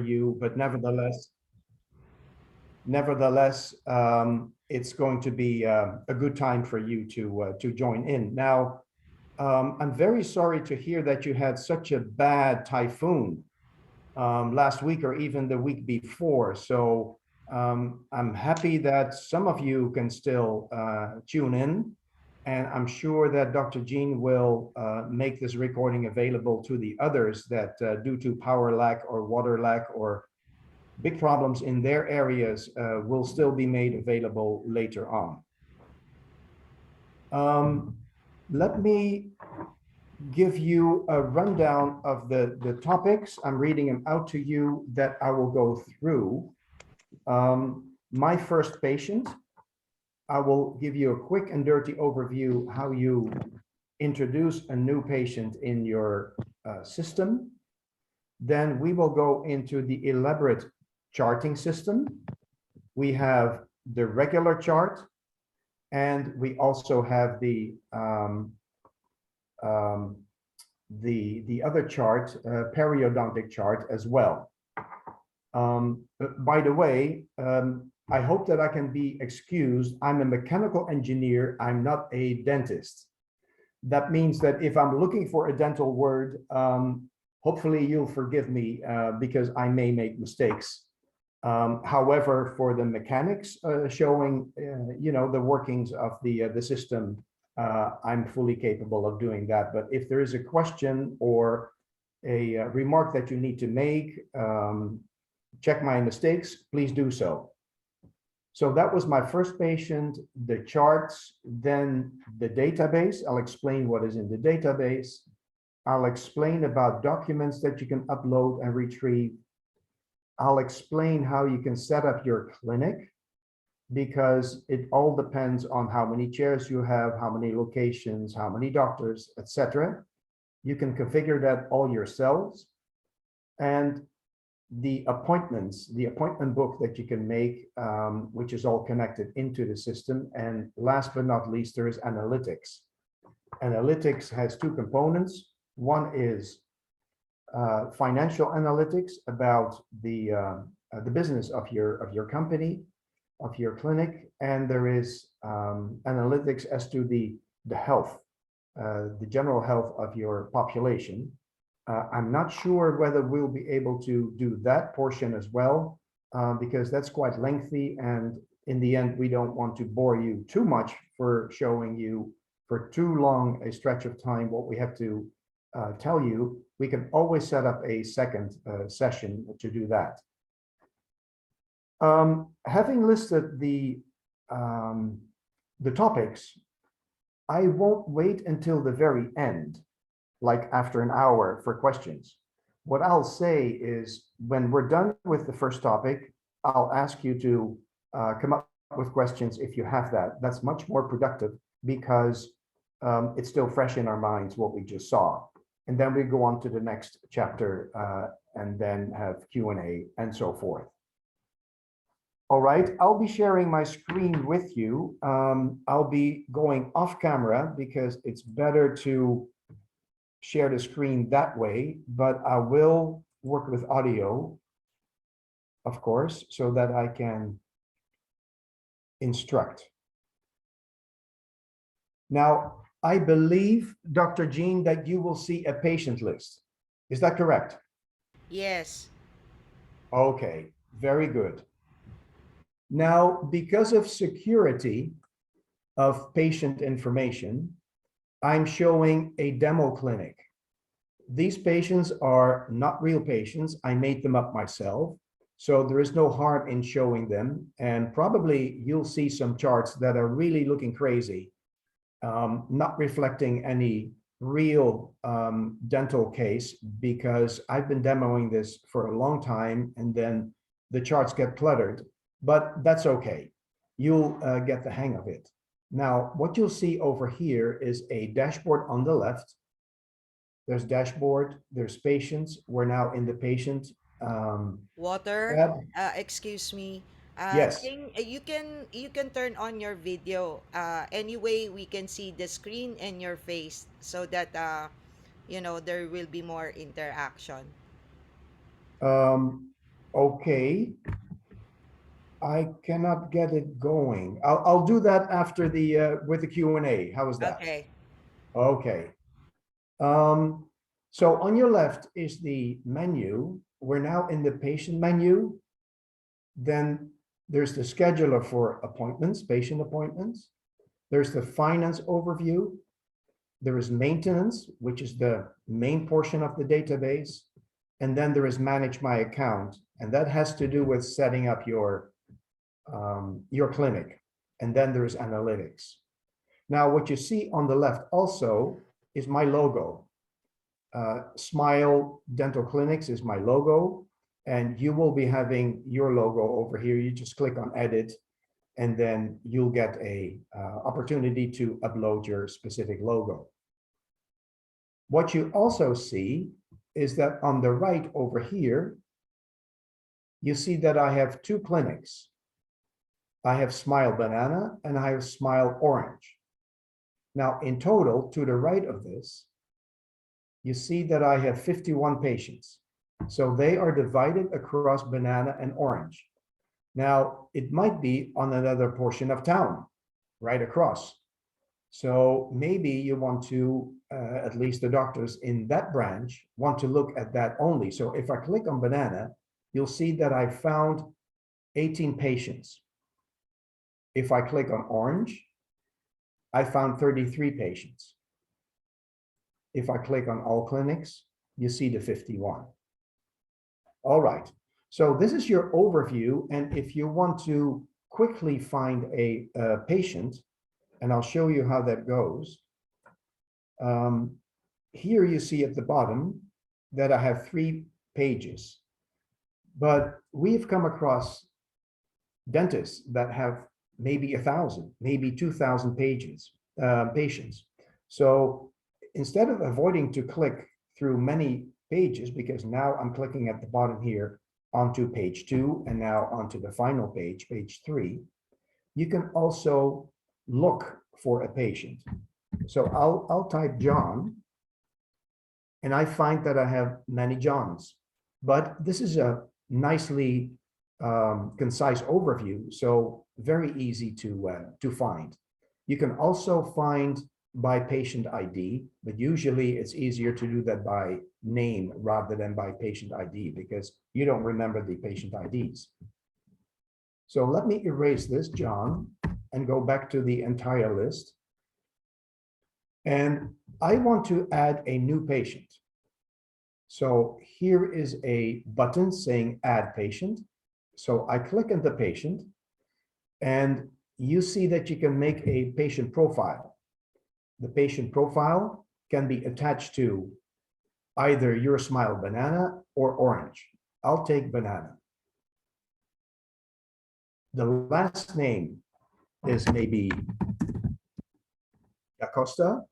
you, but nevertheless, it's going to be a good time for you to join in. Now, I'm very sorry to hear that you had such a bad typhoon last week or even the week before. So I'm happy that some of you can still tune in. And I'm sure that Dr. Jean will make this recording available to the others that due to power lack or water lack or big problems in their areas will still be made available later on. Um, Let me give you a rundown of the topics. I'm reading them out to you that I will go through. My first patient, I will give you a quick and dirty overview how you introduce a new patient in your system. Then we will go into the elaborate charting system. We have the regular chart, and we also have the other chart, periodontic chart as well. By the way, I hope that I can be excused. I'm a mechanical engineer. I'm not a dentist. That means that if I'm looking for a dental word, hopefully you'll forgive me because I may make mistakes. However, for the mechanics showing, the workings of the system, I'm fully capable of doing that. But if there is a question or a remark that you need to make, check my mistakes, please do so. So that was my first patient, the charts, then the database. I'll explain what is in the database. I'll explain about documents that you can upload and retrieve. I'll explain how you can set up your clinic, because it all depends on how many chairs you have, how many locations, how many doctors, etc. You can configure that all yourselves. And the appointment book that you can make, which is all connected into the system. And last but not least, there is analytics. Analytics has two components. One is financial analytics about the business of your company, of your clinic, and there is analytics as to the health, the general health of your population. I'm not sure whether we'll be able to do that portion as well, because that's quite lengthy, and in the end, we don't want to bore you too much for showing you for too long a stretch of time what we have to tell you. We can always set up a second session to do that. Having listed the topics, I won't wait until the very end, like after an hour, for questions. What I'll say is, when we're done with the first topic, I'll ask you to come up with questions if you have that. That's much more productive because it's still fresh in our minds what we just saw. And then we go on to the next chapter and then have Q&A and so forth. All right, I'll be sharing my screen with you. I'll be going off camera because it's better to share the screen that way, but I will work with audio, of course, so that I can instruct. Now, I believe, Dr. Jean, that you will see a patient list. Is that correct? Yes. Okay, very good. Now, because of security of patient information, I'm showing a demo clinic. These patients are not real patients. I made them up myself. So there is no harm in showing them. And probably you'll see some charts that are really looking crazy, not reflecting any real dental case, because I've been demoing this for a long time and then the charts get cluttered, but that's okay. You'll get the hang of it. Now, what you'll see over here is a dashboard on the left. There's dashboard, there's patients. We're now in the patient Water. tab. Excuse me. Yes. You can turn on your video. Anyway, we can see the screen and your face so that there will be more interaction. Okay, I cannot get it going. I'll do that after the with the Q&A. How is that? Okay. Okay. Um, so on your left is the menu. We're now in the patient menu. Then there's the scheduler for appointments, patient appointments. There's the finance overview. There is maintenance, which is the main portion of the database. And then there is manage my account. And that has to do with setting up your clinic. And then there's analytics. Now, what you see on the left also is my logo. Smile Dental Clinics is my logo, and you will be having your logo over here. You just click on edit, and then you'll get a opportunity to upload your specific logo. What you also see is that on the right over here, you see that I have two clinics. I have Smile Banana and I have Smile Orange. Now, in total, to the right of this, you see that I have 51 patients. So they are divided across Banana and Orange. Now, it might be on another portion of town, right across. So maybe you want to, at least the doctors in that branch, want to look at that only. So if I click on Banana, you'll see that I found 18 patients. If I click on Orange, I found 33 patients. If I click on all clinics, you see the 51. All right, so this is your overview. And if you want to quickly find a patient, and I'll show you how that goes. Here you see at the bottom that I have 3 pages, but we've come across dentists that have maybe 1,000, maybe 2,000 pages, patients. So instead of avoiding to click through many pages, because now I'm clicking at the bottom here onto page 2 and now onto the final page, page 3, you can also look for a patient. So I'll type John, and I find that I have many Johns, but this is a nicely concise overview, so very easy to find. You can also find by patient ID, but usually it's easier to do that by name rather than by patient ID because you don't remember the patient IDs. So let me erase this, John, and go back to the entire list. And I want to add a new patient. So here is a button saying add patient. So I click on the patient, and you see that you can make a patient profile. The patient profile can be attached to either your Smile Banana or Orange. I'll take Banana. The last name is maybe Acosta.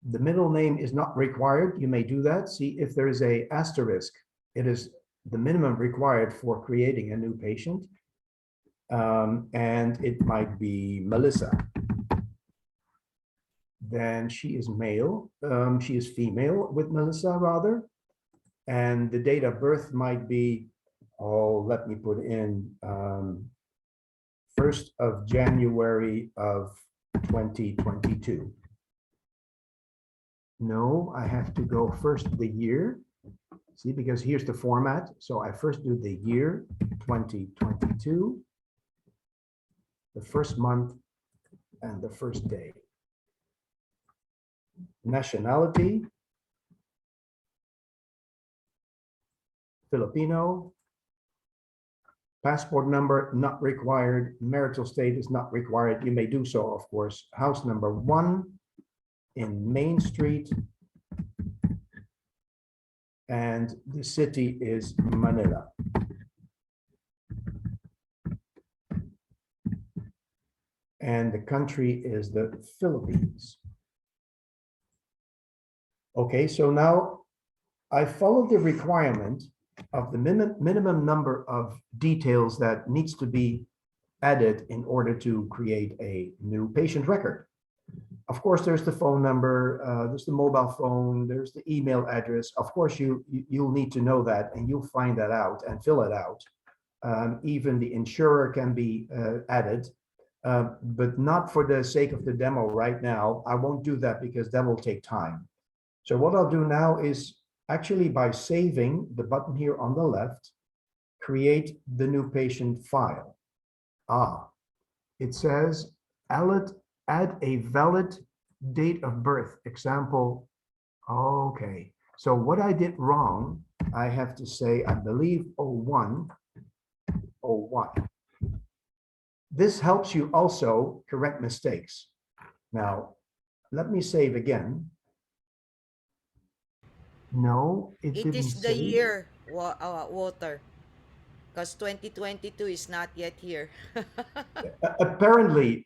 The middle name is not required. You may do that. See if there is a asterisk. It is the minimum required for creating a new patient. And it might be Melissa. Then she is male. She is female with Melissa rather. And the date of birth might be, oh, let me put in 1st of January of 2022. No, I have to go first the year. See, because here's the format. So I first do the year 2022, the first month, and the first day. Nationality, Filipino. Passport number not required. Marital status not required. You may do so, of course. House number 1 in Main Street. And the city is Manila. And the country is the Philippines. Okay, so now I follow the requirement of the minimum number of details that needs to be added in order to create a new patient record. Of course, there's the phone number, there's the mobile phone, there's the email address. Of course, you'll need to know that, and you'll find that out and fill it out. Even the insurer can be added, but not for the sake of the demo right now. I won't do that because that will take time. So what I'll do now is actually, by saving the button here on the left, create the new patient file. It says add a valid date of birth. Example. Okay, so what I did wrong, I have to say, I believe 01. This helps you also correct mistakes. Now, let me save again. No, it It didn't is the save. year, water, because 2022 is not yet here. Apparently,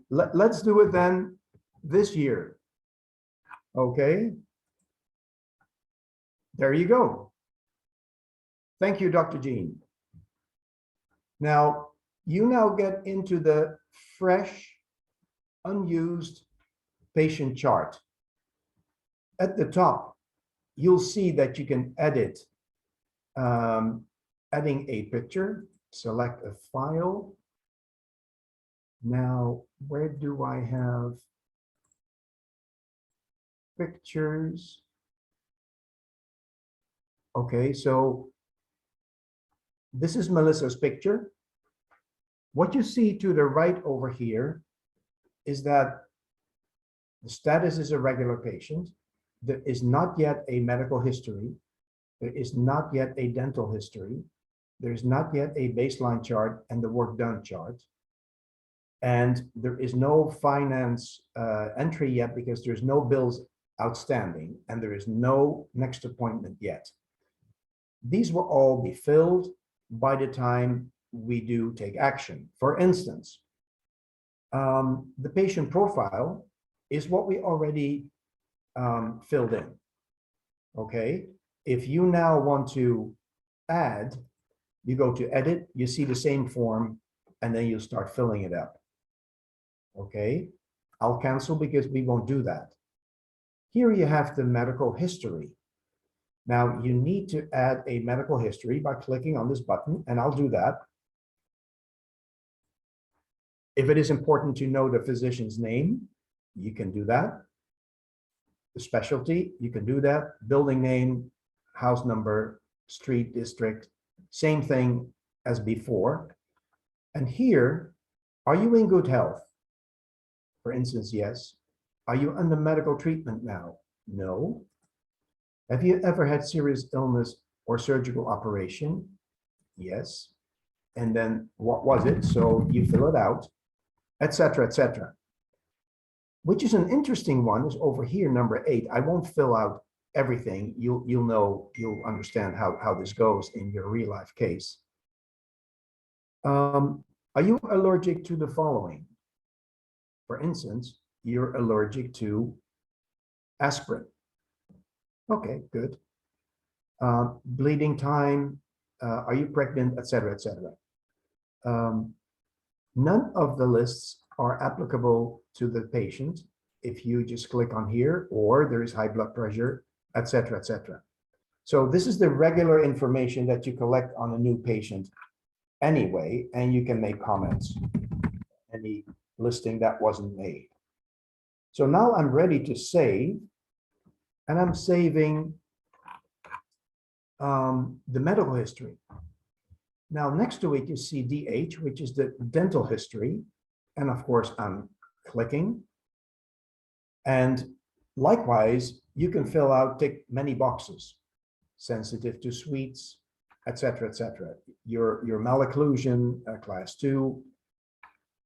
let's do it then this year. Okay, there you go. Thank you, Dr. Jean. Now, you now get into the fresh, unused patient chart. At the top, you'll see that you can edit, adding a picture, select a file. Now, where do I have pictures? Okay, so this is Melissa's picture. What you see to the right over here is that the status is a regular patient. There is not yet a medical history. There is not yet a dental history. There's not yet a baseline chart and the work done chart. And there is no finance entry yet because there's no bills outstanding and there is no next appointment yet. These will all be filled by the time we do take action. For instance, the patient profile is what we already filled in. Okay, if you now want to add, you go to edit, you see the same form, and then you start filling it up. Okay, I'll cancel because we won't do that. Here you have the medical history. Now you need to add a medical history by clicking on this button, and I'll do that. If it is important to know the physician's name, you can do that. The specialty, you can do that. Building name, house number, street, district, same thing as before. And here, are you in good health? For instance, yes. Are you under medical treatment now? No. Have you ever had serious illness or surgical operation? Yes. And then what was it? So you fill it out, etc., etc. Which is an interesting one is over here, number 8. I won't fill out everything. You'll understand how this goes in your real life case. Are you allergic to the following? For instance, you're allergic to aspirin. Okay, good. Bleeding time, are you pregnant, etc., etc. None of the lists are applicable to the patient if you just click on here, or there is high blood pressure, etc., etc. So this is the regular information that you collect on a new patient anyway, and you can make comments. Any listing that wasn't made. So now I'm ready to save, and I'm saving the medical history. Now, next to it, you see DH, which is the dental history. And of course, I'm clicking. And likewise, you can fill out, tick many boxes, sensitive to sweets, etc., etc. Your malocclusion, class 2.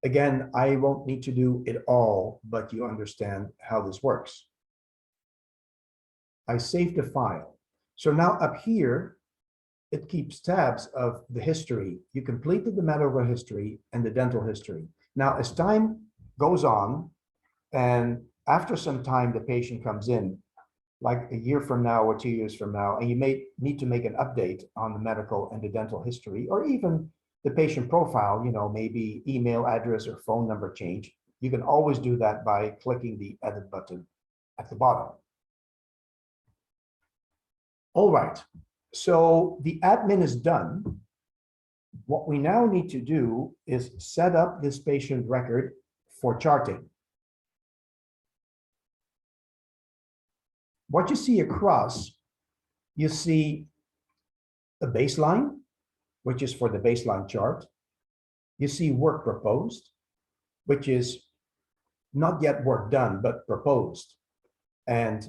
Again, I won't need to do it all, but you understand how this works. I saved the file. So now up here, it keeps tabs of the history. You completed the medical history and the dental history. Now, as time goes on, and after some time, the patient comes in, like a year from now or 2 years from now, and you may need to make an update on the medical and the dental history, or even the patient profile, maybe email address or phone number change, You can always do that by clicking the edit button at the bottom. All right, so the admin is done. What we now need to do is set up this patient record for charting. What you see across, you see a baseline, which is for the baseline chart. You see work proposed, which is not yet work done, but proposed. And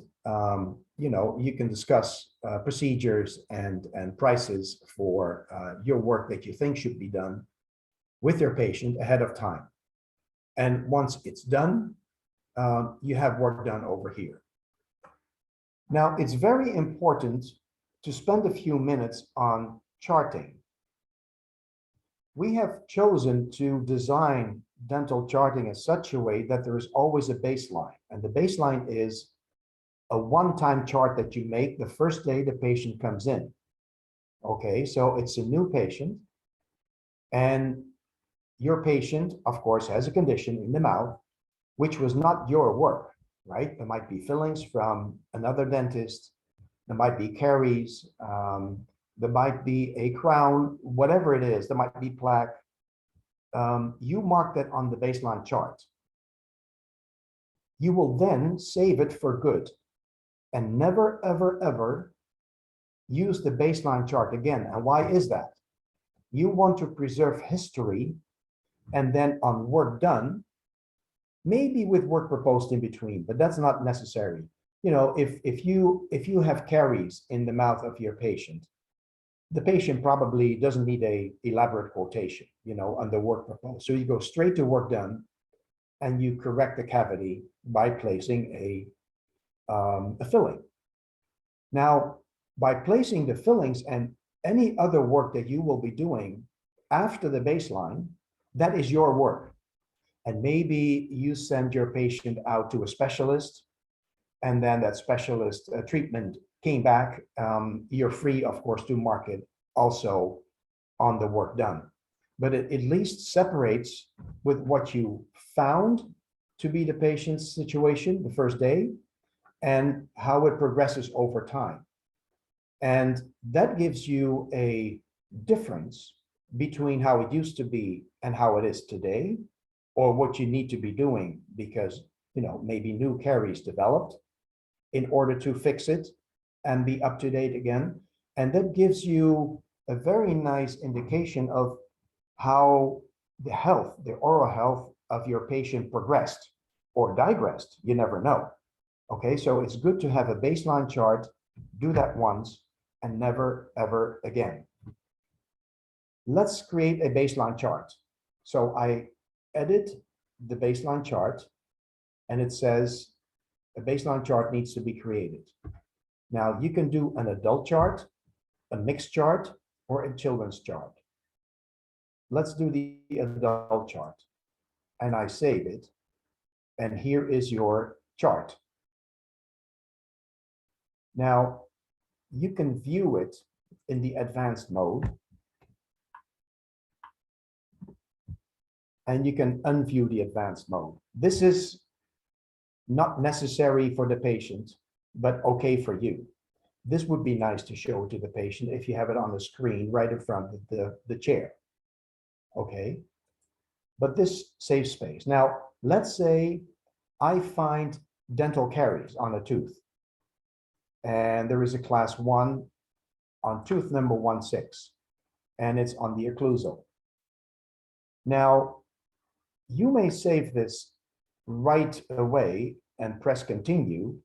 you can discuss procedures and prices for your work that you think should be done with your patient ahead of time. And once it's done, you have work done over here. Now, it's very important to spend a few minutes on charting. We have chosen to design dental charting in such a way that there is always a baseline. And the baseline is a one-time chart that you make the first day the patient comes in. Okay, so it's a new patient. And your patient, of course, has a condition in the mouth, which was not your work, right? There might be fillings from another dentist. There might be caries. There might be a crown, whatever it is. There might be plaque. You mark that on the baseline chart. You will then save it for good and never, ever, ever use the baseline chart again. And why is that? You want to preserve history, and then on work done, maybe with work proposed in between, but that's not necessary. You know, if you have caries in the mouth of your patient, the patient probably doesn't need a elaborate quotation, on the work proposed. So you go straight to work done, and you correct the cavity by placing a filling. Now, by placing the fillings and any other work that you will be doing after the baseline, that is your work. And maybe you send your patient out to a specialist, and then that specialist treatment came back. You're free, of course, to mark it also on the work done. But it at least separates with what you found to be the patient's situation the first day and how it progresses over time. And that gives you a difference between how it used to be and how it is today, or what you need to be doing because, maybe new caries developed in order to fix it and be up to date again. And that gives you a very nice indication of how the oral health of your patient progressed or digressed. You never know. Okay, so it's good to have a baseline chart, do that once and never, ever again. Let's create a baseline chart. So I edit the baseline chart, and it says a baseline chart needs to be created. Now you can do an adult chart, a mixed chart, or a children's chart. Let's do the adult chart. And I save it. And here is your chart. Now you can view it in the advanced mode. And you can unview the advanced mode. This is not necessary for the patient, but okay for you. This would be nice to show to the patient if you have it on the screen right in front of the chair. Okay, but this saves space. Now, let's say I find dental caries on a tooth, and there is a class 1 on tooth number 16, and it's on the occlusal. Now, you may save this right away and press continue,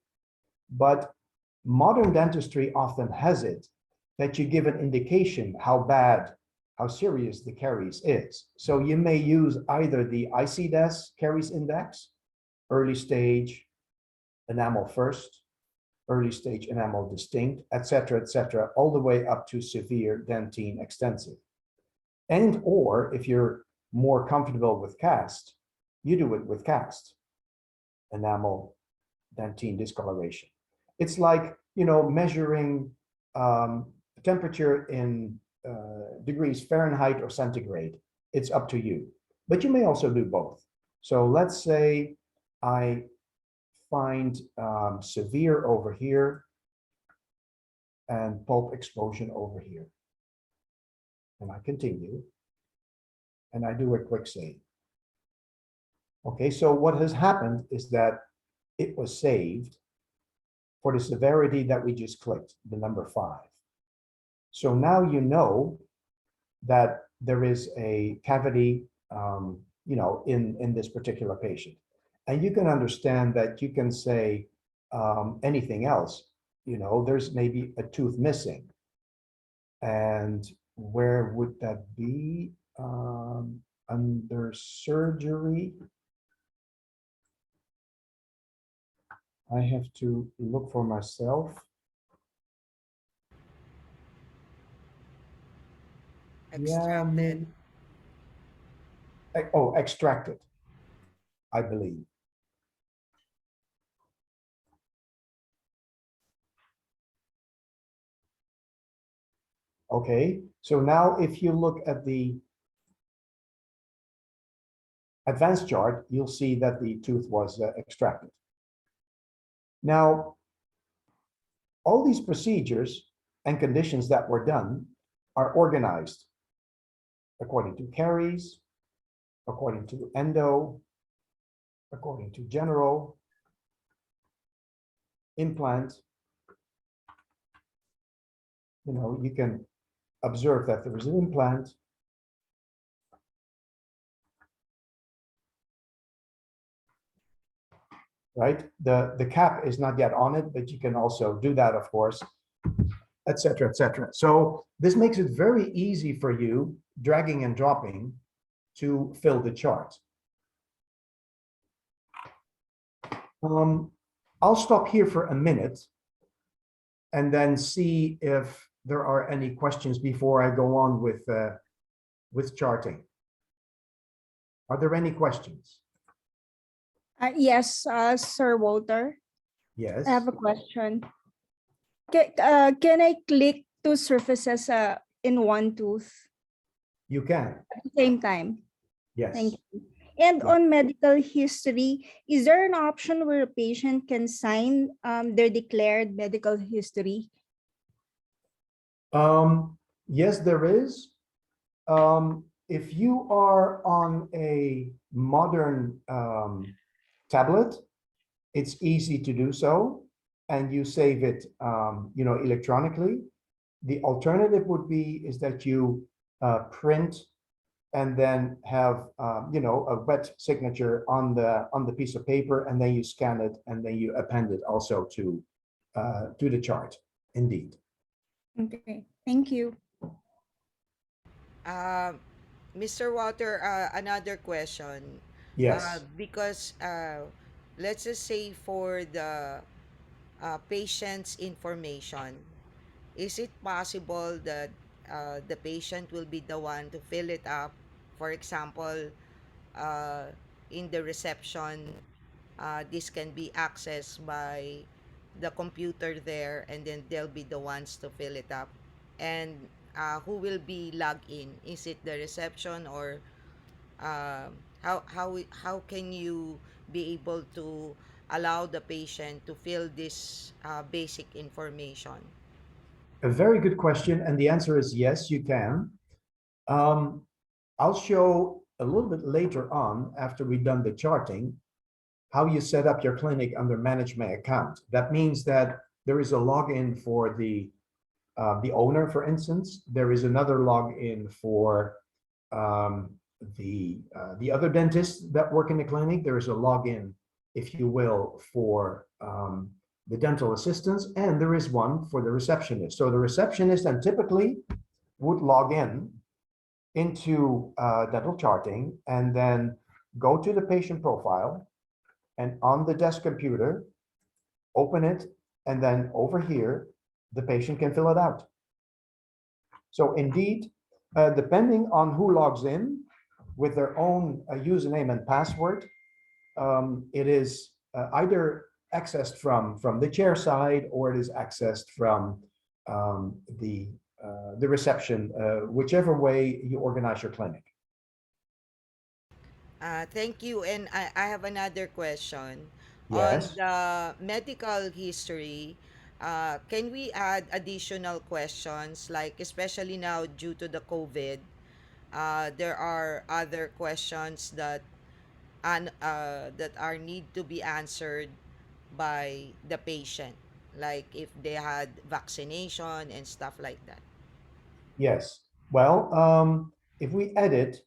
but modern dentistry often has it that you give an indication how bad, how serious the caries is. So you may use either the ICDES caries index, early stage enamel first, early stage enamel distinct, etc., all the way up to severe dentine extensive. And or if you're more comfortable with cast, you do it with cast, enamel dentine discoloration. It's like, measuring temperature in degrees Fahrenheit or centigrade. It's up to you, but you may also do both. So let's say I find severe over here and pulp explosion over here. And I continue, and I do a quick save. Okay, so what has happened is that it was saved for the severity that we just clicked, the number 5. So now you know that there is a cavity, in this particular patient. And you can understand that you can say anything else. There's maybe a tooth missing. And where would that be? Under surgery. I have to look for myself. Yeah, Extracted. extracted, I believe. Okay, so now if you look at the advanced chart, you'll see that the tooth was extracted. Now, all these procedures and conditions that were done are organized according to caries, according to endo, according to general, implant. You can observe that there is an implant. Right? The cap is not yet on it, but you can also do that, of course, etc., etc. So this makes it very easy for you, dragging and dropping, to fill the chart. I'll stop here for a minute and then see if there are any questions before I go on with charting. Are there any questions? Yes, Sir Walter. Yes. I have a question. Can I click two surfaces in one tooth You can. at the same time? Yes. Thank you. And Yeah. on medical history, is there an option where a patient can sign their declared medical history? Yes, there is. If you are on a modern tablet, it's easy to do so, and you save it, electronically. The alternative would be is that you print and then have, a wet signature on the piece of paper, and then you scan it, and then you append it also to the chart. Indeed. Okay, thank you. Mr. Walter, another question. Yes. Because let's just say for the patient's information, is it possible that the patient will be the one to fill it up? For example, uh, in the reception, this can be accessed by the computer there, and then they'll be the ones to fill it up. And who will be logged in? Is it the reception, or how can you be able to allow the patient to fill this basic information? A very good question, and the answer is yes, you can. Um, I'll show a little bit later on, after we've done the charting, how you set up your clinic under Manage My Account. That means that there is a login for the owner, for instance. There is another login for the other dentists that work in the clinic. There is a login, if you will, for the dental assistants, and there is one for the receptionist. So the receptionist then typically would log into dental charting, and then go to the patient profile, and on the desk computer, open it, and then over here, the patient can fill it out. So indeed, depending on who logs in with their own username and password, it is either accessed from the chair side, or it is accessed from the reception, whichever way you organize your clinic. Thank you. And I have another question. On Yes. the medical history, can we add additional questions, like especially now due to the COVID? There are other questions that are need to be answered by the patient, like if they had vaccination and stuff like that. Yes. Well, if we edit,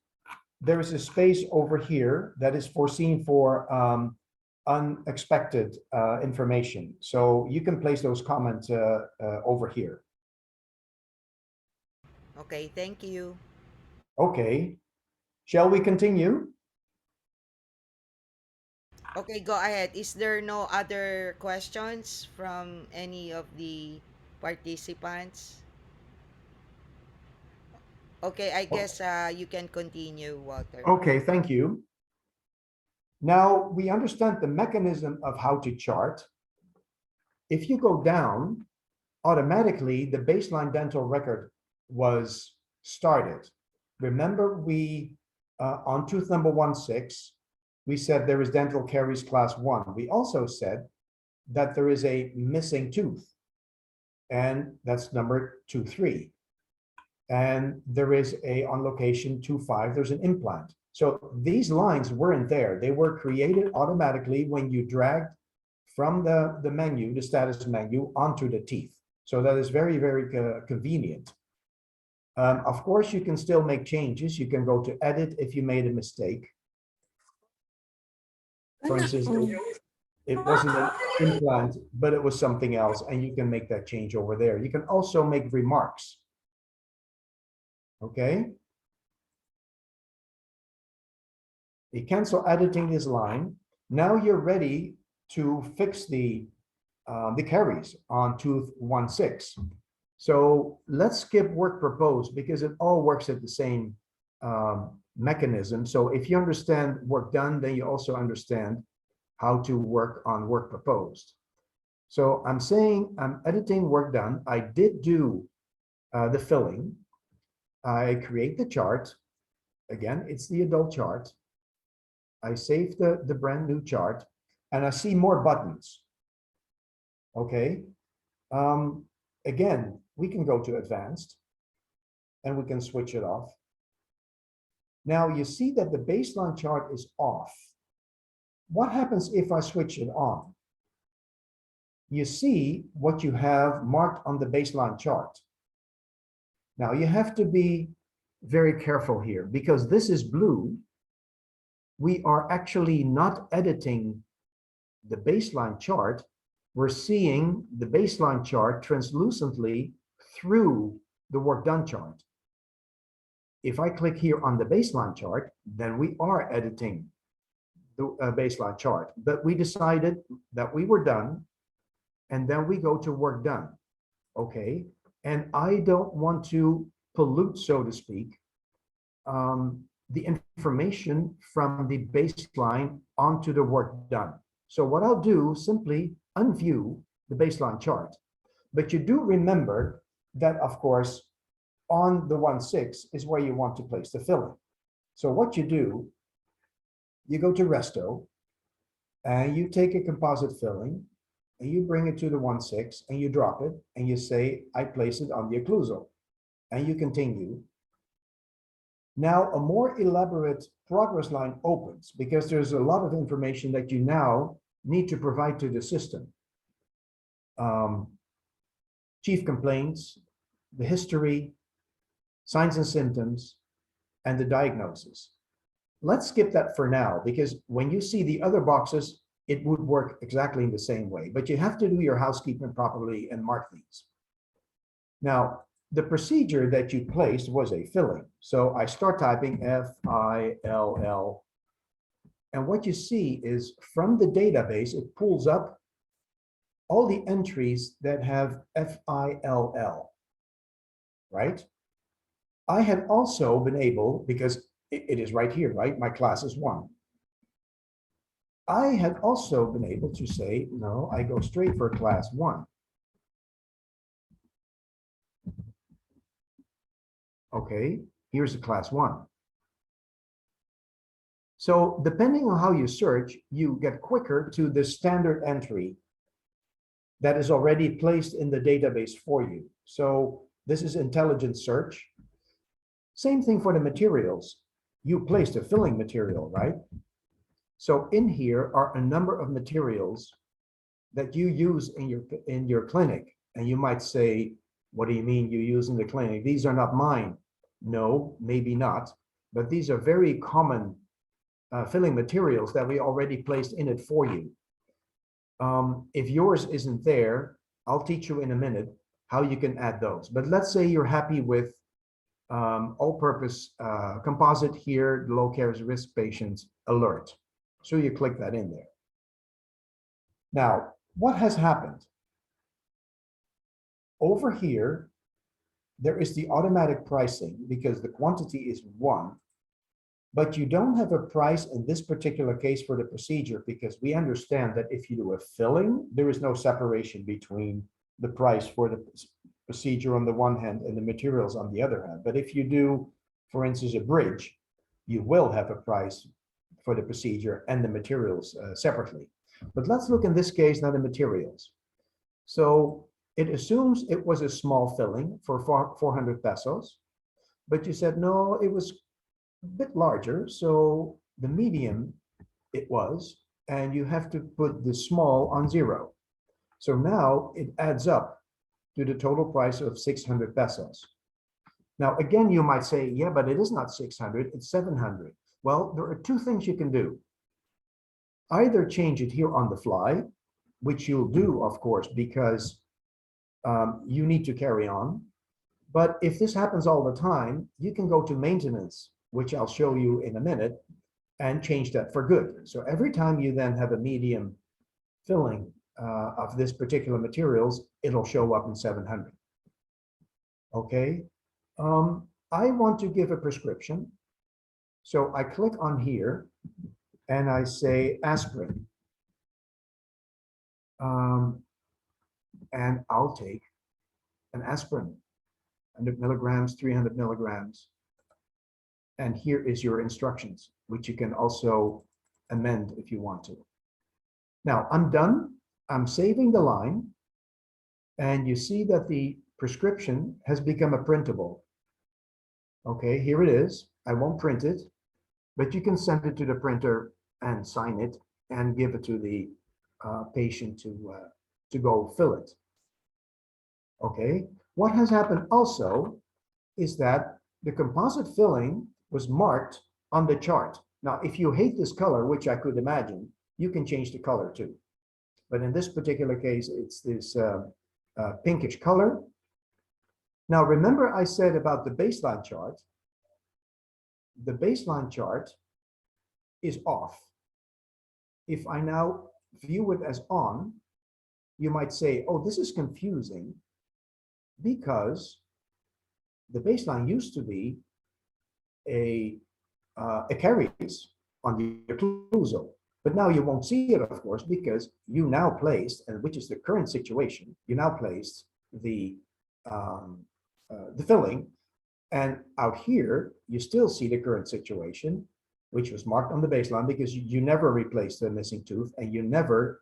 there is a space over here that is foreseen for unexpected information. So you can place those comments over here. Okay, thank you. Okay. Shall we continue? Okay, go ahead. Is there no other questions from any of the participants? Okay, I Oh, guess you can continue, Walter. okay, thank you. Now we understand the mechanism of how to chart. If you go down, automatically the baseline dental record was started. Remember, we on tooth number 16, we said there is dental caries class 1. We also said that there is a missing tooth, and that's number 23. And there is a on location 25, there's an implant. So these lines weren't there. They were created automatically when you dragged from the menu, the status menu, onto the teeth. So that is very, very convenient. Of course, you can still make changes. You can go to edit if you made a mistake. For instance, it wasn't an implant, but it was something else, and you can make that change over there. You can also make remarks. Okay. You cancel editing this line. Now you're ready to fix the caries on tooth 16. So let's skip work proposed because it all works at the same mechanism. So if you understand work done, then you also understand how to work on work proposed. So I'm saying I'm editing work done. I did do the filling. I create the chart. Again, it's the adult chart. I save the brand new chart and I see more buttons. Okay. Um, Again, we can go to advanced and we can switch it off. Now you see that the baseline chart is off. What happens if I switch it on? You see what you have marked on the baseline chart. Now you have to be very careful here because this is blue. We are actually not editing the baseline chart. We're seeing the baseline chart translucently through the work done chart. If I click here on the baseline chart, then we are editing the baseline chart. But we decided that we were done, and then we go to work done. Okay, and I don't want to pollute, so to speak, the information from the baseline onto the work done. So what I'll do, simply unview the baseline chart. But you do remember that, of course, on the 16 is where you want to place the filling. So what you do, you go to Resto, and you take a composite filling, and you bring it to the 16, and you drop it, and you say, I place it on the occlusal. And you continue. Now, a more elaborate progress line opens because there's a lot of information that you now need to provide to the system. Chief complaints, the history, signs and symptoms, and the diagnosis. Let's skip that for now because when you see the other boxes, it would work exactly in the same way, but you have to do your housekeeping properly and mark these. Now, the procedure that you placed was a filling. So I start typing F-I-L-L. And what you see is from the database, it pulls up all the entries that have F-I-L-L, right? I had also been able, because it is right here, right? My class is 1. I had also been able to say, no, I go straight for class 1. Okay, here's a class 1. So depending on how you search, you get quicker to the standard entry that is already placed in the database for you. So this is intelligent search. Same thing for the materials. You placed a filling material, right? So in here are a number of materials that you use in your clinic. And you might say, what do you mean you use in the clinic? These are not mine. No, maybe not. But these are very common filling materials that we already placed in it for you. If yours isn't there, I'll teach you in a minute how you can add those. But let's say you're happy with all-purpose composite here, low cares risk patients alert. So you click that in there. Now, what has happened? Over here, there is the automatic pricing because the quantity is 1, but you don't have a price in this particular case for the procedure because we understand that if you do a filling, there is no separation between the price for the procedure on the one hand and the materials on the other hand. But if you do, for instance, a bridge, you will have a price for the procedure and the materials separately. But let's look in this case now the materials. So it assumes it was a small filling for 400 pesos, but you said, no, it was a bit larger. So the medium it was, and you have to put the small on 0. So now it adds up to the total price of 600 pesos. Now, again, you might say, yeah, but it is not 600, it's 700. Well, there are 2 things you can do. Either change it here on the fly, which you'll do, of course, because you need to carry on. But if this happens all the time, you can go to maintenance, which I'll show you in a minute, and change that for good. So every time you then have a medium filling of this particular materials, it'll show up in 700. Okay. I want to give a prescription. So I click on here and I say aspirin. And I'll take an aspirin, 100 milligrams, 300 milligrams. And here is your instructions, which you can also amend if you want to. Now I'm done. I'm saving the line. And you see that the prescription has become a printable. Okay, here it is. I won't print it, but you can send it to the printer and sign it and give it to the patient to go fill it. Okay, what has happened also is that the composite filling was marked on the chart. Now, if you hate this color, which I could imagine, you can change the color too. But in this particular case, it's this pinkish color. Now, remember I said about the baseline chart. The baseline chart is off. If I now view it as on, you might say, oh, this is confusing because the baseline used to be a caries on your occlusal. But now you won't see it, of course, because you now placed, and which is the current situation, you now placed the filling, and out here you still see the current situation, which was marked on the baseline because you never replaced the missing tooth and you never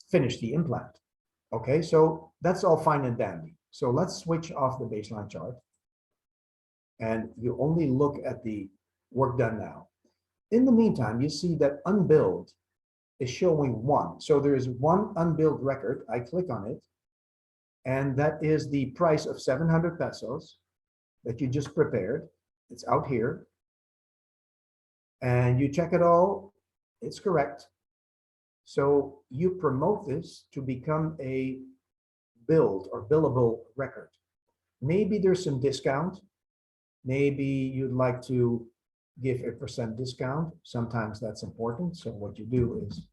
finished the implant. Okay, so that's all fine and dandy. So let's switch off the baseline chart, and you only look at the work done now. In the meantime, you see that unbilled is showing 1. So there is 1 unbilled record. I click on it, and that is the price of 700 pesos that you just prepared. It's out here. And you check it all, it's correct. So you promote this to become a billed or billable record. Maybe there's some discount. Maybe you'd like to give a % discount. Sometimes that's important. So what you do is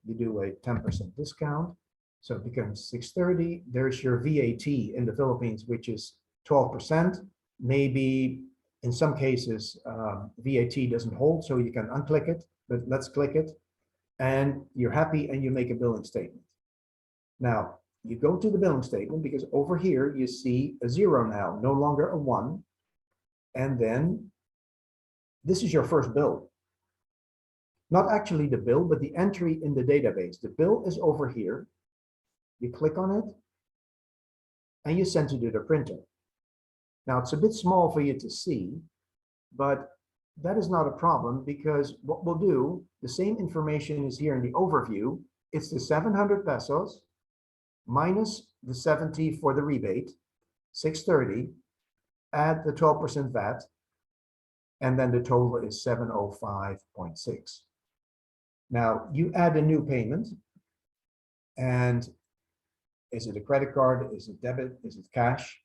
you do a 10% discount. So it becomes 630. There's your VAT in the Philippines, which is 12%. Maybe in some cases, VAT doesn't hold, so you can unclick it, but let's click it. And you're happy and you make a billing statement. Now, you go to the billing statement because over here you see a 0 now, no longer a 1. And then this is your first bill. Not actually the bill, but the entry in the database. The bill is over here. You click on it and you send it to the printer. Now it's a bit small for you to see, but that is not a problem because what we'll do, the same information is here in the overview. It's the 700 pesos minus the 70 for the rebate, 630, add the 12% VAT, and then the total is 705.6. Now you add a new payment, and is it a credit card? Is it debit? Is it cash?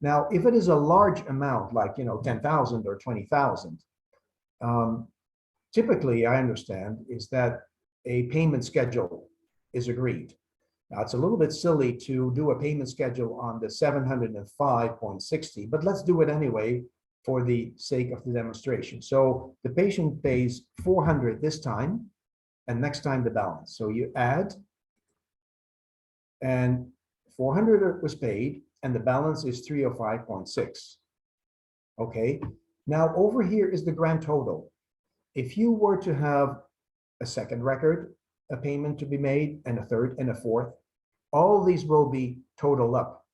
Now, if it is a large amount, like 10,000 or 20,000, typically I understand is that a payment schedule is agreed. Now it's a little bit silly to do a payment schedule on the 705.60, but let's do it anyway for the sake of the demonstration. So the patient pays 400 this time, and next time the balance. So you add, and 400 was paid, and the balance is 305.6. Okay, now over here is the grand total. If you were to have a second record, a payment to be made, and a third and a fourth, all these will be total up.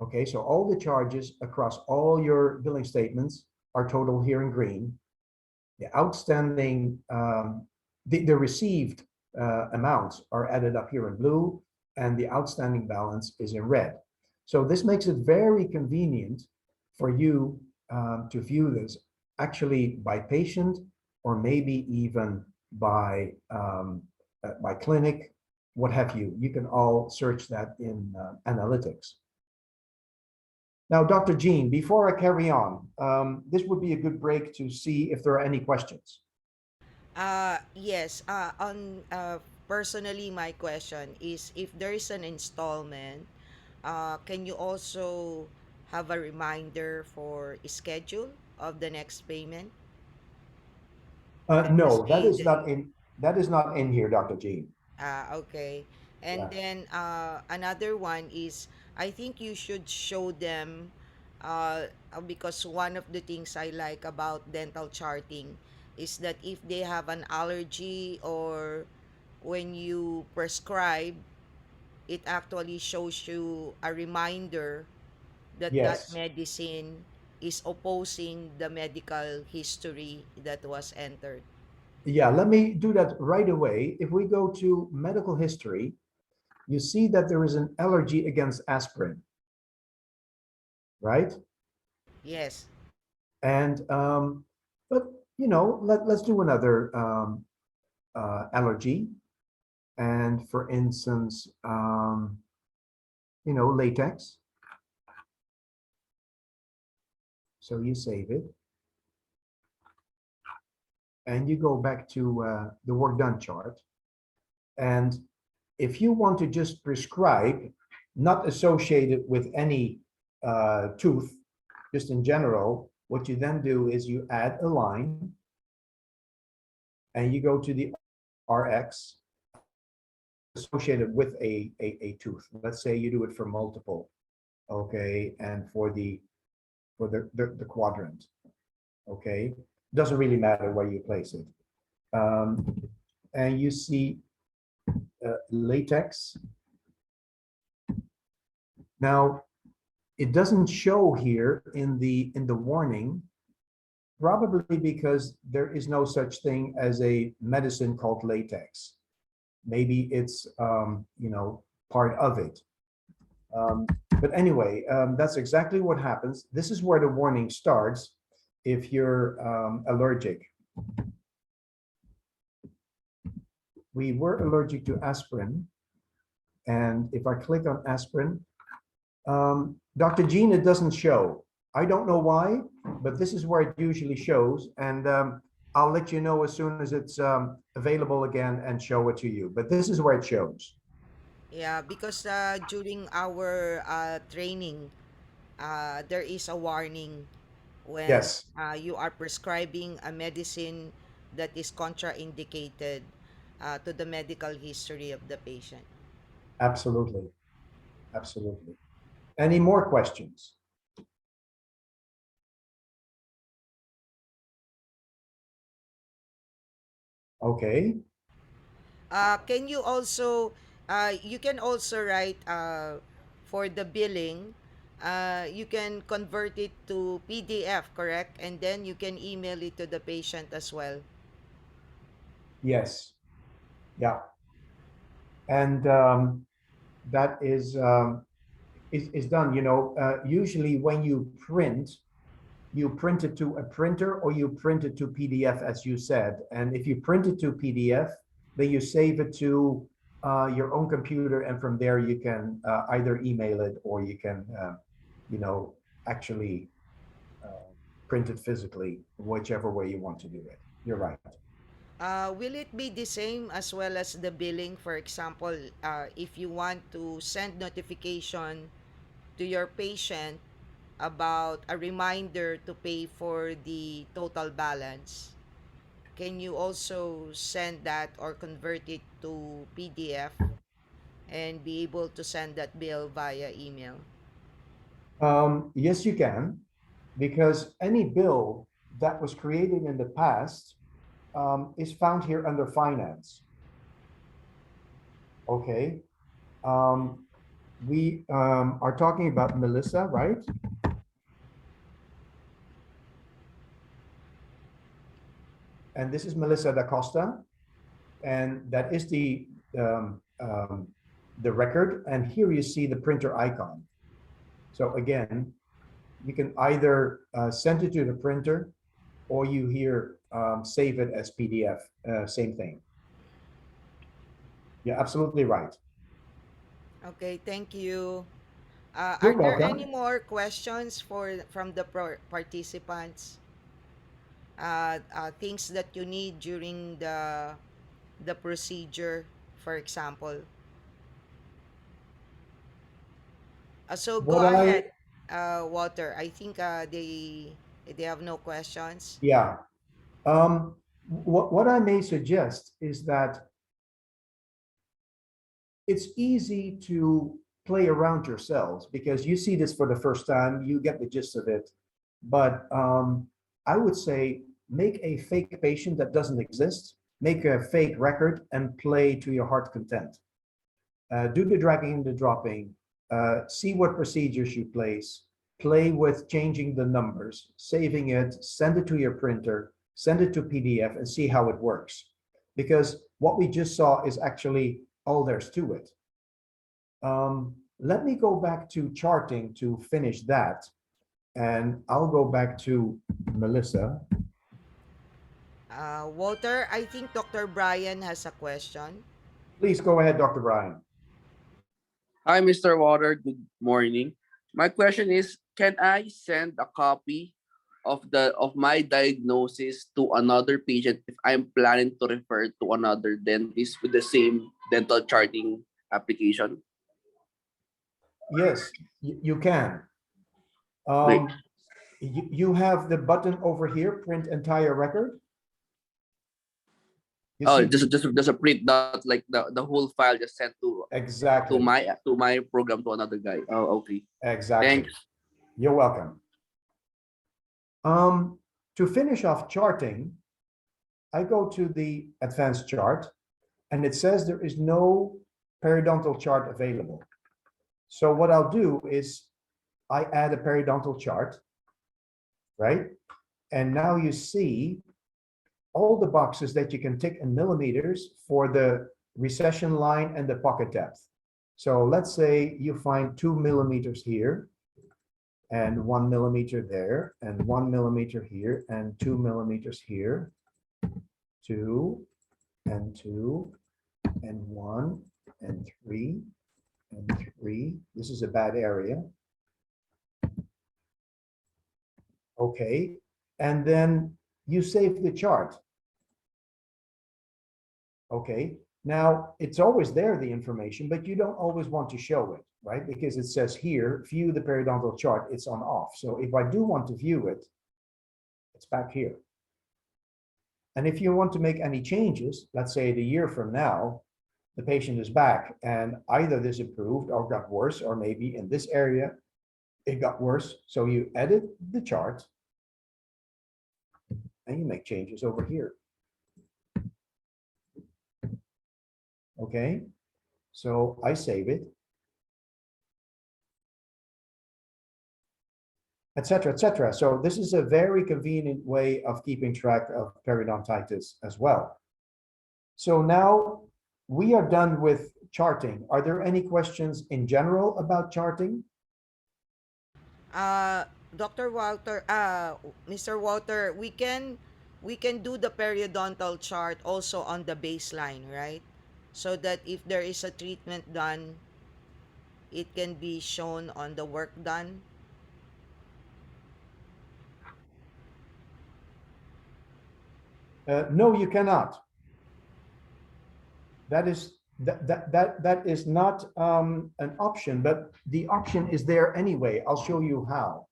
Okay, so all the charges across all your billing statements are total here in green. The outstanding, the received amounts are added up here in blue, and the outstanding balance is in red. So this makes it very convenient for you to view this actually by patient, or maybe even by clinic, what have you. You can all search that in analytics. Now, Dr. Jean, before I carry on, this would be a good break to see if there are any questions. Yes. On Personally, my question is, if there is an installment, can you also have a reminder for schedule of the next payment? Let us No, that say is the not in. That is not in here, Dr. Jean. Okay. And Yeah. then another one is, I think you should show them, because one of the things I like about dental charting is that if they have an allergy, or when you prescribe, it actually shows you a reminder that that Yes. medicine is opposing the medical history that was entered. Yeah, let me do that right away. If we go to medical history, you see that there is an allergy against aspirin, right? Yes. And but let's do another allergy. And for instance, latex. So you save it, and you go back to the work done chart. And if you want to just prescribe, not associated with any tooth, just in general, what you then do is you add a line, and you go to the RX associated with a tooth. Let's say you do it for multiple, okay, and for the quadrant, okay. Doesn't really matter where you place it. And you see latex. Now, it doesn't show here in the warning, probably because there is no such thing as a medicine called latex. Maybe it's part of it. But anyway, that's exactly what happens. This is where the warning starts if you're allergic. We were allergic to aspirin, and if I click on aspirin, Dr. Jean, it doesn't show. I don't know why, but this is where it usually shows, and I'll let you know as soon as it's available again and show it to you. But this is where it shows. Yeah, because during our training, there is a warning when Yes, you are prescribing a medicine that is contraindicated to the medical history of the patient. absolutely, absolutely. Any more questions? Okay. Can you also, you can also write for the billing, you can convert it to PDF, correct? And then you can email it to the patient as well. Yes. Yeah. And that is done. Usually when you print it to a printer or you print it to PDF, as you said. And if you print it to PDF, then you save it to your own computer, and from there you can either email it or you can, you know, actually uh, print it physically, whichever way you want to do it. You're right. Will it be the same as well as the billing? For example, if you want to send notification to your patient about a reminder to pay for the total balance, can you also send that or convert it to PDF and be able to send that bill via email? Yes, you can, because any bill that was created in the past is found here under finance. Okay. Um, we are talking about Melissa, right? And this is Melissa da Costa, and that is the record. And here you see the printer icon. So again, you can either send it to the printer, or you here save it as PDF. Same thing. Yeah, absolutely right. Okay, thank you. Are You're there any welcome. more questions from the participants? Things that you need during the procedure, for example. So go What I ahead, Walter. I think they have no questions. Yeah. What I may suggest is that it's easy to play around yourselves because you see this for the first time, you get the gist of it. But I would say make a fake patient that doesn't exist, make a fake record, and play to your heart's content. Do the dragging and the dropping, see what procedures you place, play with changing the numbers, saving it, send it to your printer, send it to PDF, and see how it works. Because what we just saw is actually all there's to it. Let me go back to charting to finish that, and I'll go back to Melissa. Walter, I think Dr. Brian has a question. Please go ahead, Dr. Brian. Hi, Mr. Water. Good morning. My question is, can I send a copy of my diagnosis to another patient if I'm planning to refer to another dentist with the same dental charting application? Yes, you can. Great. You have the button over here, print entire record. You Oh, see, just a print, not like the whole file just sent exactly, to my program to another guy. Oh, okay. exactly. Thanks. You're welcome. To finish off charting, I go to the advanced chart, and it says there is no periodontal chart available. So what I'll do is I add a periodontal chart, right? And now you see all the boxes that you can tick in millimeters for the recession line and the pocket depth. So let's say you find 2 millimeters here, and 1 millimeter there, and 1 millimeter here, and 2 millimeters here, 2 and 2 and 1 and 3 and 3. This is a bad area. Okay, and then you save the chart. Okay, now it's always there, the information, but you don't always want to show it, right? Because it says here, view the periodontal chart, it's on off. So if I do want to view it, it's back here. And if you want to make any changes, let's say the year from now, the patient is back and either this improved or got worse, or maybe in this area, it got worse. So you edit the chart and you make changes over here. Okay, so I save it, etc., etc. So this is a very convenient way of keeping track of periodontitis as well. So now we are done with charting. Are there any questions in general about charting? Uh, Dr. Walter, Mr. Walter, we can do the periodontal chart also on the baseline, right? So that if there is a treatment done, it can be shown on the work done. No, you cannot. That is not an option, but the option is there anyway. I'll show you how.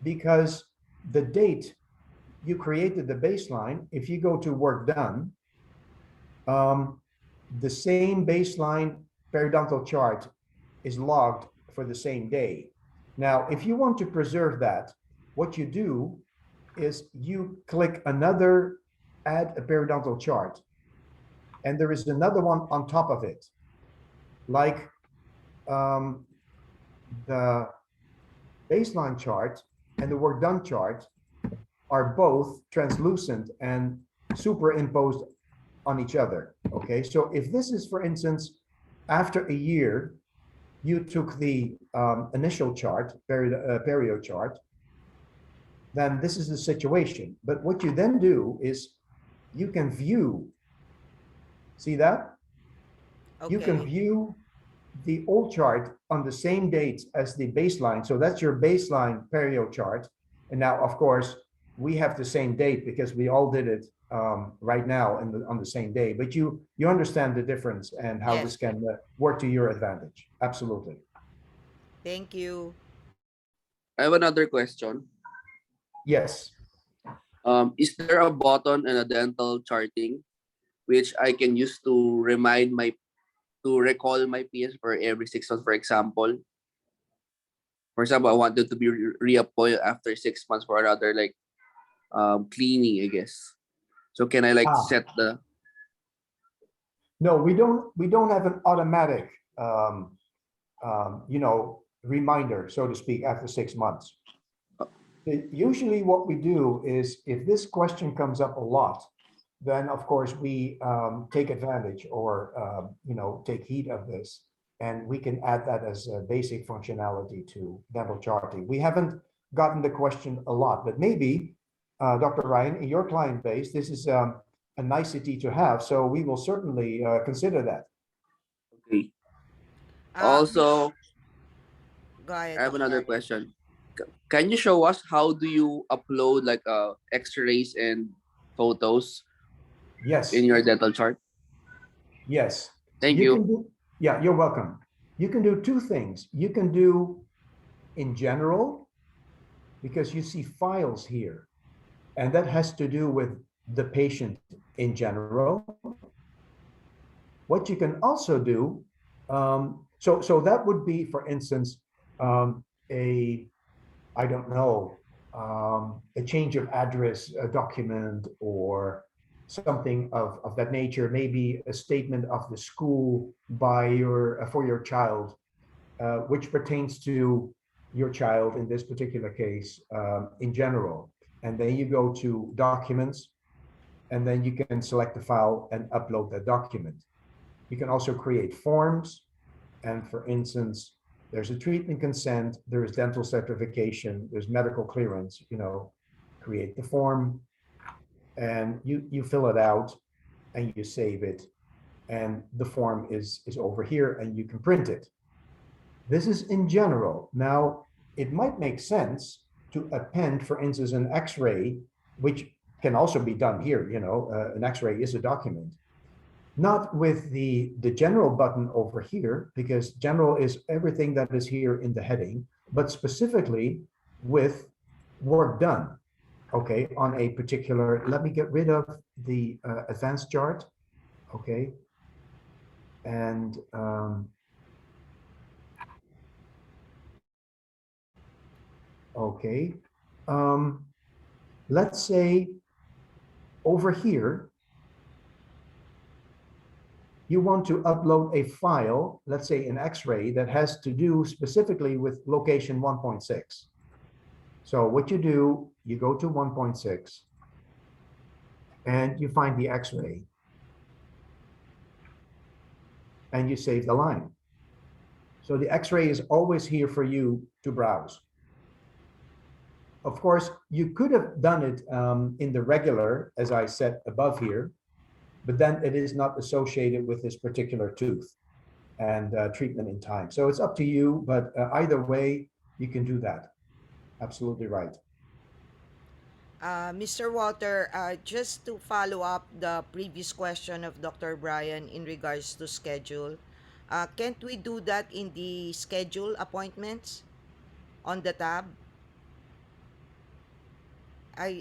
Because the date you created the baseline, if you go to work done, the same baseline periodontal chart is logged for the same day. Now, if you want to preserve that, what you do is you click another add a periodontal chart, and there is another one on top of it, like the baseline chart and the work done chart are both translucent and superimposed on each other. Okay, so if this is, for instance, after a year, you took the initial chart, perio chart, then this is the situation. But what you then do is you can view, see that? You can Okay. view the old chart on the same date as the baseline. So that's your baseline perio chart. And now, of course, we have the same date because we all did it right now on the same day. But you understand the difference and how this Yes. can work to your advantage. Absolutely. Thank you. I have another question. Yes. Is there a button in a dental charting which I can use to recall my PS for every 6 months, for example? For example, I wanted to be reappointed after 6 months for another like cleaning, I guess. So can I like Ah, set the no, we don't have an automatic reminder, so to speak, after 6 months. Usually what we do is if this question comes up a lot, then of course we take advantage or take heed of this, and we can add that as a basic functionality to dental charting. We haven't gotten the question a lot, but maybe Dr. Ryan, in your client base, this is a nicety to have, so we will certainly consider that. okay. Uh, be, Also, Go I ahead, have another doctor. question. Can you show us how do you upload like X-rays and photos in Yes. your dental chart? Yes, Thank you you. can do, yeah, you're welcome. You can do two things. You can do in general, because you see files here, and that has to do with the patient in general. What you can also do, so that would be, for instance, a, I don't know, a change of address, a document, or something of that nature, maybe a statement of the school by for your child, which pertains to your child in this particular case, in general. And then you go to documents, and then you can select the file and upload that document. You can also create forms. And for instance, there's a treatment consent, there is dental certification, there's medical clearance, create the form, and you fill it out and you save it. And the form is over here and you can print it. This is in general. Now, it might make sense to append, for instance, an X-ray, which can also be done here. An X-ray is a document, not with the general button over here, because general is everything that is here in the heading, but specifically with work done. Okay, on a particular, let me get rid of the advanced chart. Okay, and okay, um, let's say over here, you want to upload a file, let's say an X-ray, that has to do specifically with location 1.6. So what you do, you go to 1.6 and you find the X-ray and you save the line. So the X-ray is always here for you to browse. Of course, you could have done it in the regular, as I said above here, but then it is not associated with this particular tooth and treatment in time. So it's up to you, but either way, you can do that. Absolutely right. Mr. Walter, just to follow up the previous question of Dr. Brian in regards to schedule, can't we do that in the schedule appointments on the tab? Um,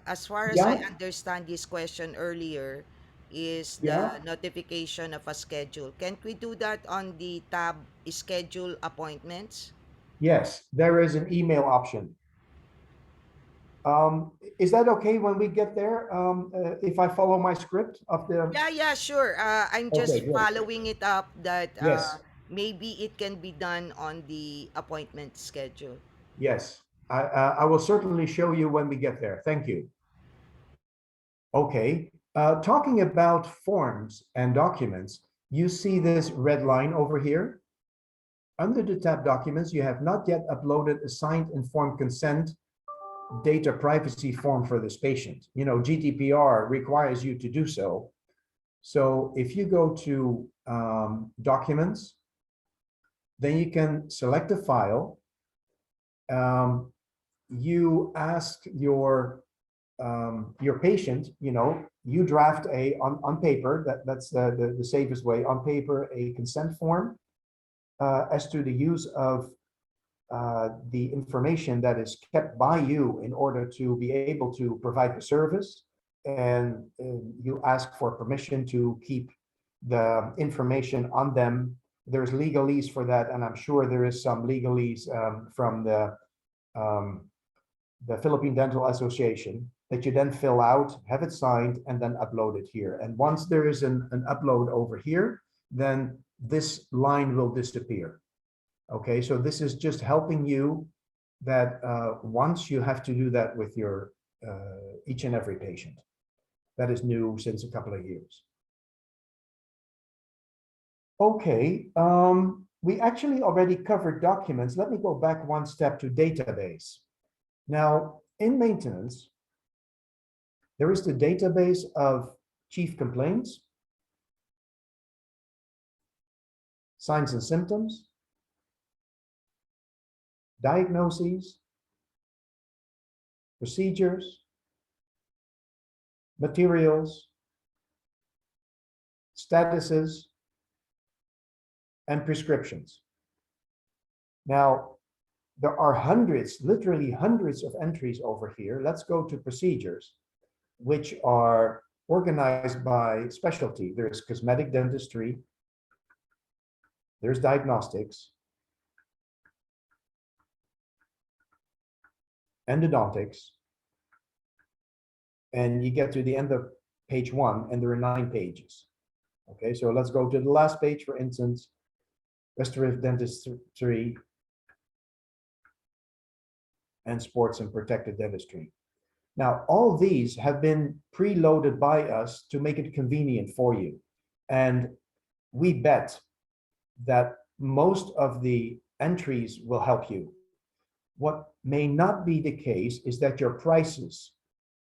As far as I yeah, understand this question earlier, is the yeah, notification of a schedule. Can't we do that on the tab schedule appointments? yes, there is an email option. Is that okay when we get there? If I follow my script of the, Yeah, yeah, sure. I'm okay, just great. following it up that Yes, maybe it can be done on the appointment schedule. yes. I will certainly show you when we get there. Thank you. Okay, talking about forms and documents, you see this red line over here? Under the tab Documents, you have not yet uploaded a signed informed consent data privacy form for this patient. You know, GDPR requires you to do so. So if you go to Documents, then you can select a file. You ask your patient, you know, you draft on paper, that's the safest way, on paper, a consent form as to the use of the information that is kept by you in order to be able to provide the service. And you ask for permission to keep the information on them. There's legalese for that, and I'm sure there is some legalese from um, the Philippine Dental Association that you then fill out, have it signed, and then upload it here. And once there is an upload over here, then this line will disappear. Okay, so this is just helping you that once you have to do that with your each and every patient. That is new since a couple of years. Okay, we actually already covered documents. Let me go back one step to database. Now, in maintenance, there is the database of chief complaints, signs and symptoms, diagnoses, procedures, materials, statuses, and prescriptions. Now, there are hundreds, literally hundreds of entries over here. Let's go to procedures, which are organized by specialty. There's cosmetic dentistry, there's diagnostics, endodontics, and you get to the end of page 1, and there are 9 pages. Okay, so let's go to the last page, for instance, restorative dentistry and sports and protective dentistry. Now, all these have been preloaded by us to make it convenient for you. And we bet that most of the entries will help you. What may not be the case is that your prices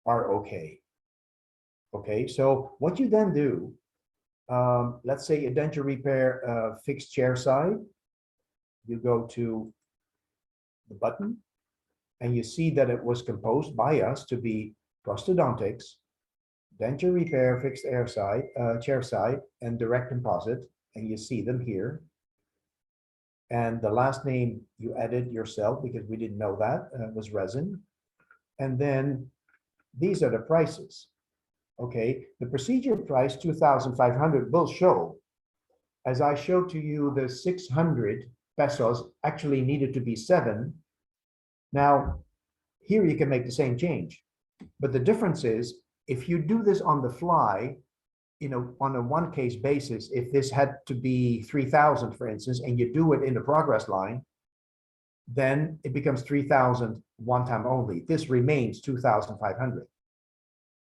are okay. Okay, so what you then do, let's say a denture repair fixed chair side, you go to the button and you see that it was composed by us to be prosthodontics, denture repair fixed chair side, and direct composite, and you see them here. And the last name you added yourself because we didn't know that was resin. And then these are the prices. Okay, the procedure price 2,500 will show, as I showed to you, the 600 pesos actually needed to be 7. Now, here you can make the same change, but the difference is if you do this on the fly, on a one case basis, if this had to be 3,000, for instance, and you do it in the progress line, then it becomes 3,000 one time only. This remains 2,500.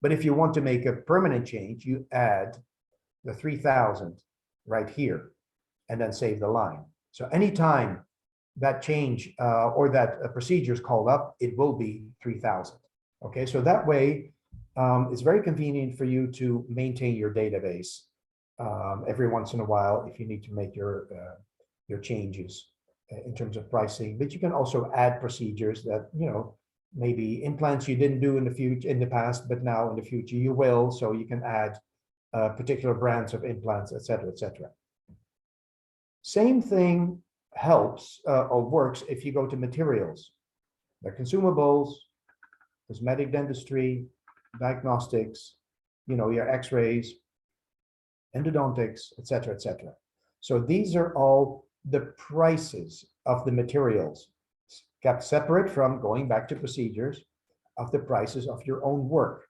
But if you want to make a permanent change, you add the 3,000 right here and then save the line. So anytime that change or that procedure is called up, it will be 3,000. Okay, so that way it's very convenient for you to maintain your database every once in a while if you need to make your changes in terms of pricing. But you can also add procedures that, maybe implants you didn't do in the past, but now in the future you will. So you can add particular brands of implants, et cetera, et cetera. Same thing helps or works if you go to materials. The consumables, cosmetic dentistry, diagnostics, your x-rays, endodontics, et cetera, et cetera. So these are all the prices of the materials kept separate from, going back to procedures, of the prices of your own work.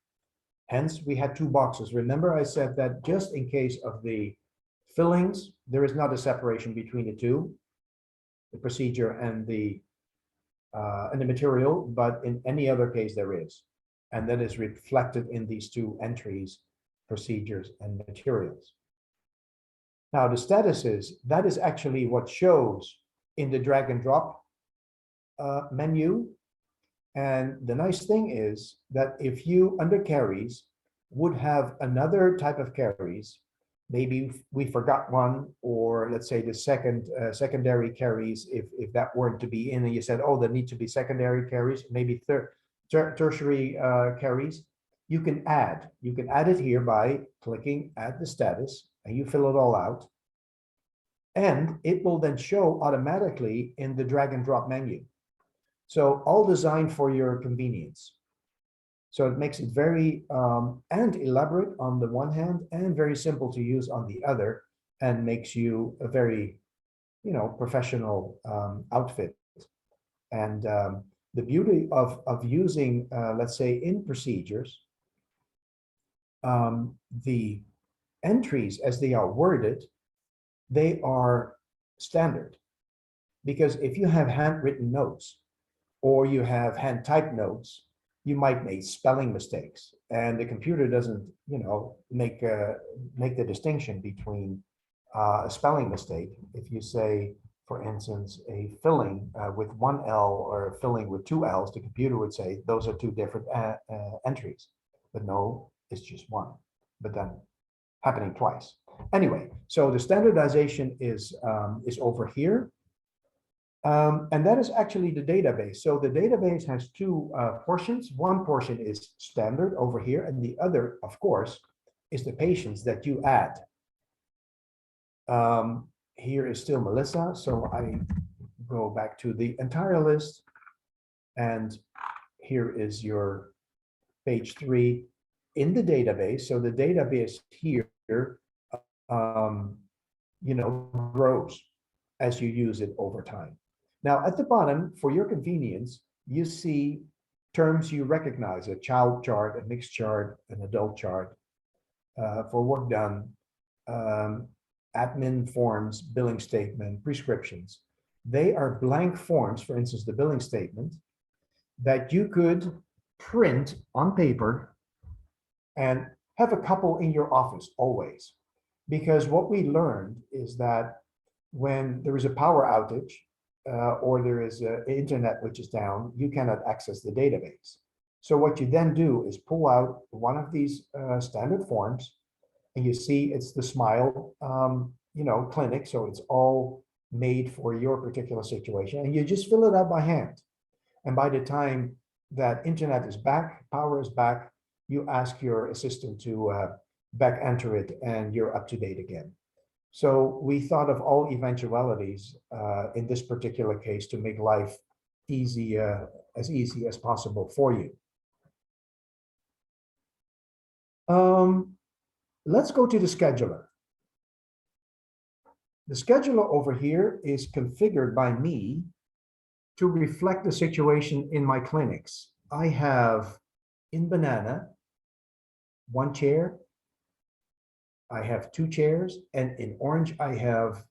Hence, we had two boxes. Remember, I said that just in case of the fillings, there is not a separation between the two, the procedure and the material, but in any other case there is. And that is reflected in these two entries, procedures and materials. Now, the statuses, that is actually what shows in the drag and drop menu. And the nice thing is that if you, under carries, would have another type of carries, maybe we forgot one, or let's say the secondary carries, if that weren't to be in, and you said, oh, there need to be secondary carries, maybe tertiary carries, you can add it here by clicking add the status, and you fill it all out, and it will then show automatically in the drag and drop menu. So all designed for your convenience. So it makes it very and elaborate on the one hand, and very simple to use on the other, and makes you a very, professional outfit. And the beauty of using, let's say, in procedures, the entries as they are worded, they are standard. Because if you have handwritten notes or you have hand typed notes, you might make spelling mistakes, and the computer doesn't, make the distinction between a spelling mistake. If you say, for instance, a filling with one L or a filling with two L's, the computer would say those are two different entries. But no, it's just one. But then happening twice. Anyway, so the standardization is over here. And that is actually the database. So the database has two portions. One portion is standard over here, and the other, of course, is the patients that you add. Here is still Melissa, so I go back to the entire list, and here is your page 3 in the database. So the database here, grows as you use it over time. Now, at the bottom, for your convenience, you see terms you recognize: a child chart, a mixed chart, an adult chart. For work done, admin forms, billing statement, prescriptions. They are blank forms, for instance, the billing statement, that you could print on paper and have a couple in your office always. Because what we learned is that when there is a power outage, or there is internet which is down, you cannot access the database. So what you then do is pull out one of these standard forms, and you see it's the Smile, clinic. So it's all made for your particular situation, and you just fill it out by hand. And by the time that internet is back, power is back, you ask your assistant to back enter it, and you're up to date again. So we thought of all eventualities in this particular case to make life as easy as possible for you. Let's go to the scheduler. The scheduler over here is configured by me to reflect the situation in my clinics. I have in Banana one chair, I have 2 chairs, and in orange, I have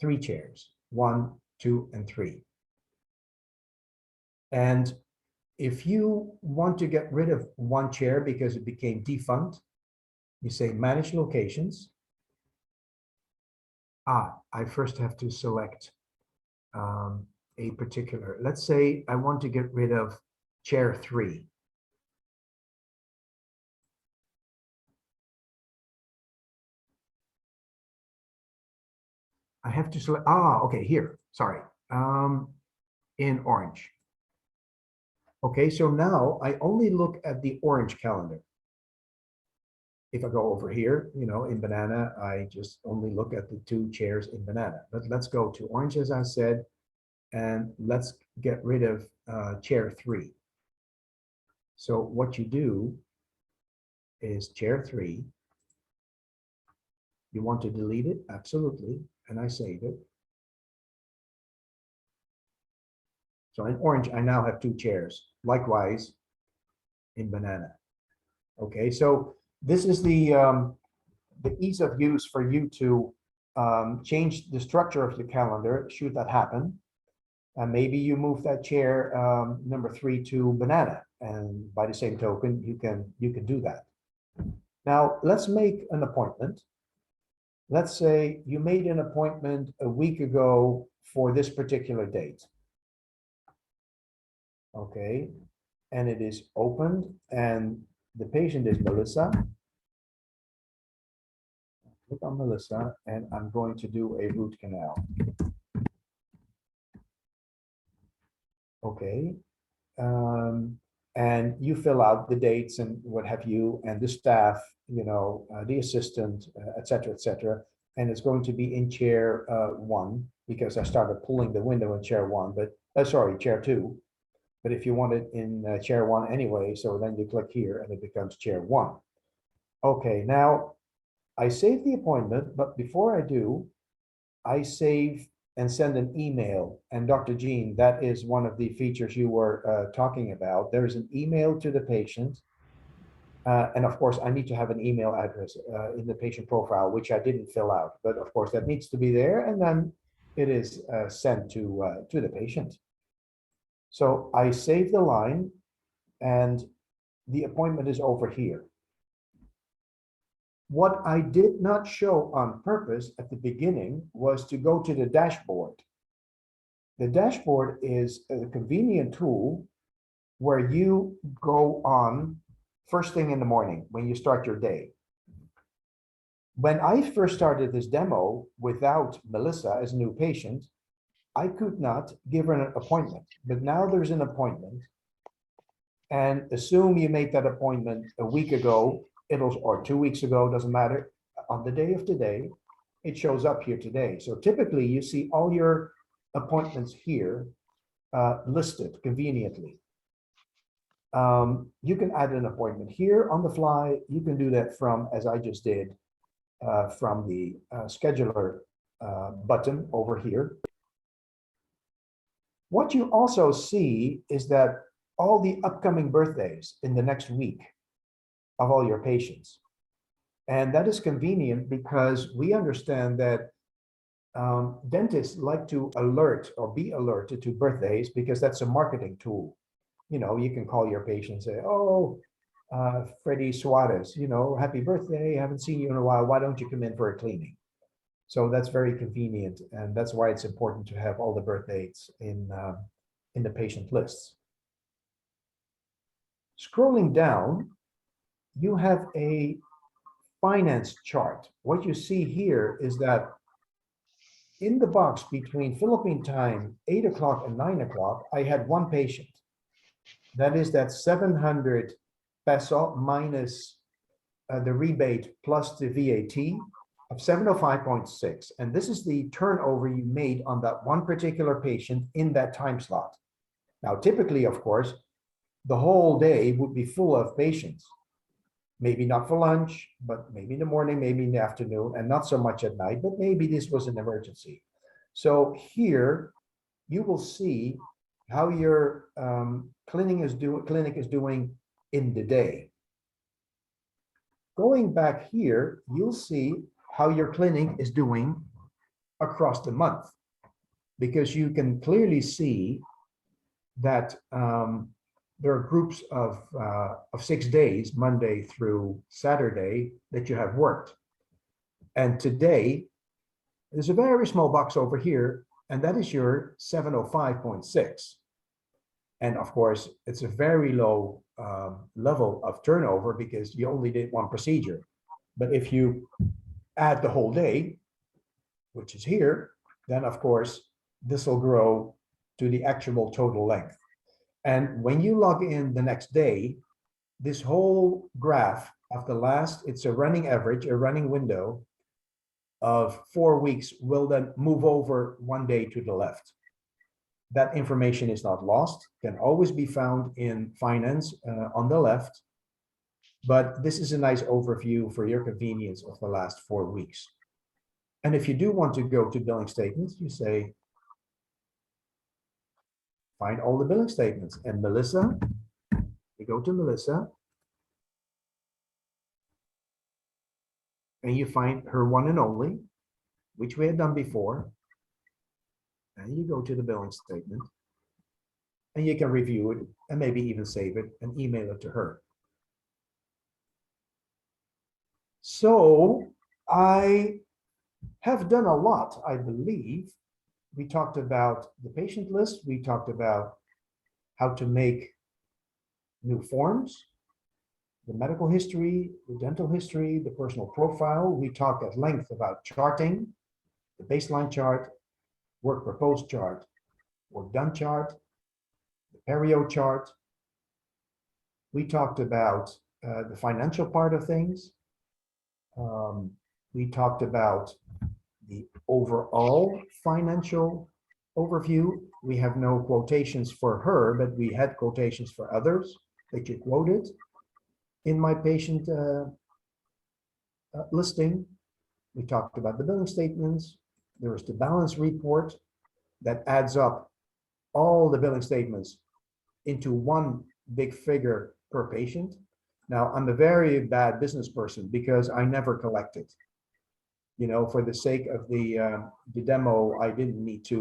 3 chairs, 1, 2, and 3. And if you want to get rid of 1 chair because it became defunct, you say manage locations. I first have to select a particular, let's say I want to get rid of chair 3. I have to select, okay, here, sorry, in orange. Okay, so now I only look at the orange calendar. If I go over here, in banana, I just only look at the 2 chairs in banana. But let's go to orange, as I said, and let's get rid of chair 3. So what you do is chair 3. You want to delete it? Absolutely. And I save it. So in orange, I now have 2 chairs. Likewise, in banana. Okay, so this is the ease of use for you to change the structure of the calendar, should that happen. And maybe you move that chair number 3 to banana, and by the same token, you can do that. Now let's make an appointment. Let's say you made an appointment a week ago for this particular date. Okay, and it is opened, and the patient is Melissa. Click on Melissa, and I'm going to do a root canal. Okay, and you fill out the dates and what have you, and the staff, the assistant, et cetera, and it's going to be in chair 1, because I started pulling the window in chair 1, but sorry, chair 2. But if you want it in chair 1 anyway, so then you click here and it becomes chair 1. Okay, now I save the appointment, but before I do, I save and send an email. And Dr. Jean, that is one of the features you were talking about. There is an email to the patient. And of course, I need to have an email address in the patient profile, which I didn't fill out. But of course, that needs to be there. And then it is sent to the patient. So I save the line, and the appointment is over here. What I did not show on purpose at the beginning was to go to the dashboard. The dashboard is a convenient tool where you go on first thing in the morning when you start your day. When I first started this demo without Melissa as a new patient, I could not give her an appointment, but now there's an appointment. And assume you made that appointment a week ago, or 2 weeks ago, doesn't matter. On the day of today, it shows up here today. So typically you see all your appointments here listed conveniently. You can add an appointment here on the fly. You can do that from, as I just did, from the scheduler button over here. What you also see is that all the upcoming birthdays in the next week of all your patients. And that is convenient because we understand that dentists like to alert or be alerted to birthdays because that's a marketing tool. You can call your patient and say, oh, Freddie Suarez, happy birthday, haven't seen you in a while, why don't you come in for a cleaning? So that's very convenient, and that's why it's important to have all the birth dates in the patient lists. Scrolling down, you have a finance chart. What you see here is that in the box between Philippine time, 8 o'clock and 9 o'clock, I had 1 patient. That is that 700 peso minus the rebate plus the VAT of 705.6. And this is the turnover you made on that one particular patient in that time slot. Now, typically, of course, the whole day would be full of patients. Maybe not for lunch, but maybe in the morning, maybe in the afternoon, and not so much at night, but maybe this was an emergency. So here you will see how your clinic is doing in the day. Going back here, you'll see how your clinic is doing across the month, because you can clearly see that there are groups of 6 days, Monday through Saturday, that you have worked. And today, there's a very small box over here, and that is your 705.6. And of course, it's a very low level of turnover because you only did one procedure. But if you add the whole day, which is here, then of course, this will grow to the actual total length. And when you log in the next day, this whole graph of the last, it's a running average, a running window of 4 weeks will then move over 1 day to the left. That information is not lost, can always be found in finance on the left. But this is a nice overview for your convenience of the last 4 weeks. And if you do want to go to billing statements, you say, find all the billing statements. And Melissa, you go to Melissa, and you find her one and only, which we had done before. And you go to the billing statement, and you can review it and maybe even save it and email it to her. So I have done a lot, I believe. We talked about the patient list. We talked about how to make new forms, the medical history, the dental history, the personal profile. We talked at length about charting, the baseline chart, work proposed chart, work done chart, the perio chart. We talked about the financial part of things. We talked about the overall financial overview. We have no quotations for her, but we had quotations for others that you quoted in my patient listing. We talked about the billing statements. There was the balance report that adds up all the billing statements into one big figure per patient. Now, I'm a very bad business person because I never collected. You know, for the sake of the demo, I didn't need to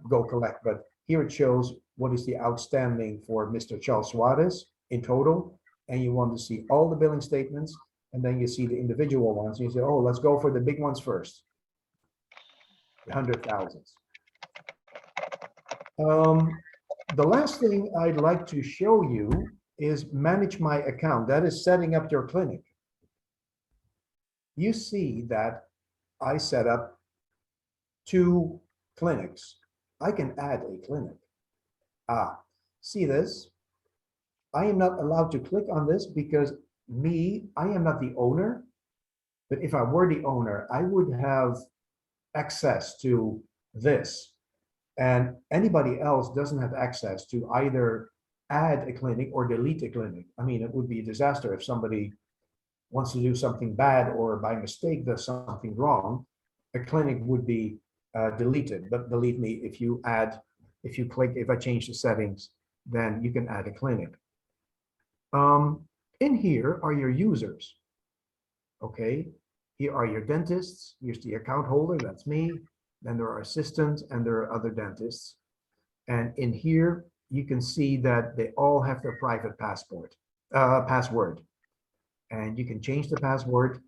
go collect, but here it shows what is the outstanding for Mr. Charles Suarez in total. And you want to see all the billing statements, and then you see the individual ones. And you say, oh, let's go for the big ones first. The 100,000s. The last thing I'd like to show you is manage my account. That is setting up your clinic. You see that I set up 2 clinics. I can add a clinic. See this? I am not allowed to click on this because I am not the owner. But if I were the owner, I would have access to this. And anybody else doesn't have access to either add a clinic or delete a clinic. I mean, it would be a disaster if somebody wants to do something bad or by mistake does something wrong. A clinic would be deleted. But believe me, if you click, if I change the settings, then you can add a clinic. In here are your users. Okay, here are your dentists. Here's the account holder, that's me. Then there are assistants and there are other dentists. And in here, you can see that they all have their private password. And you can change the password.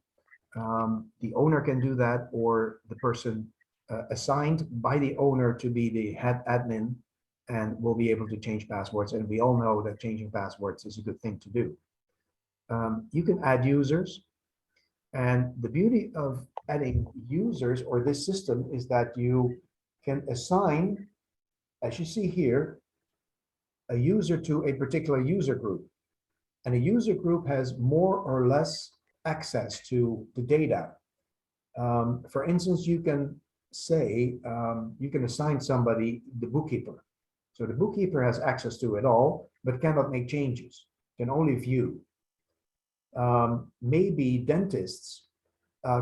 The owner can do that, or the person assigned by the owner to be the head admin and will be able to change passwords. And we all know that changing passwords is a good thing to do. You can add users. And the beauty of adding users or this system is that you can assign, as you see here, a user to a particular user group. And a user group has more or less access to the data. For instance, you can say, you can assign somebody the bookkeeper. So the bookkeeper has access to it all, but cannot make changes, can only view. Maybe dentists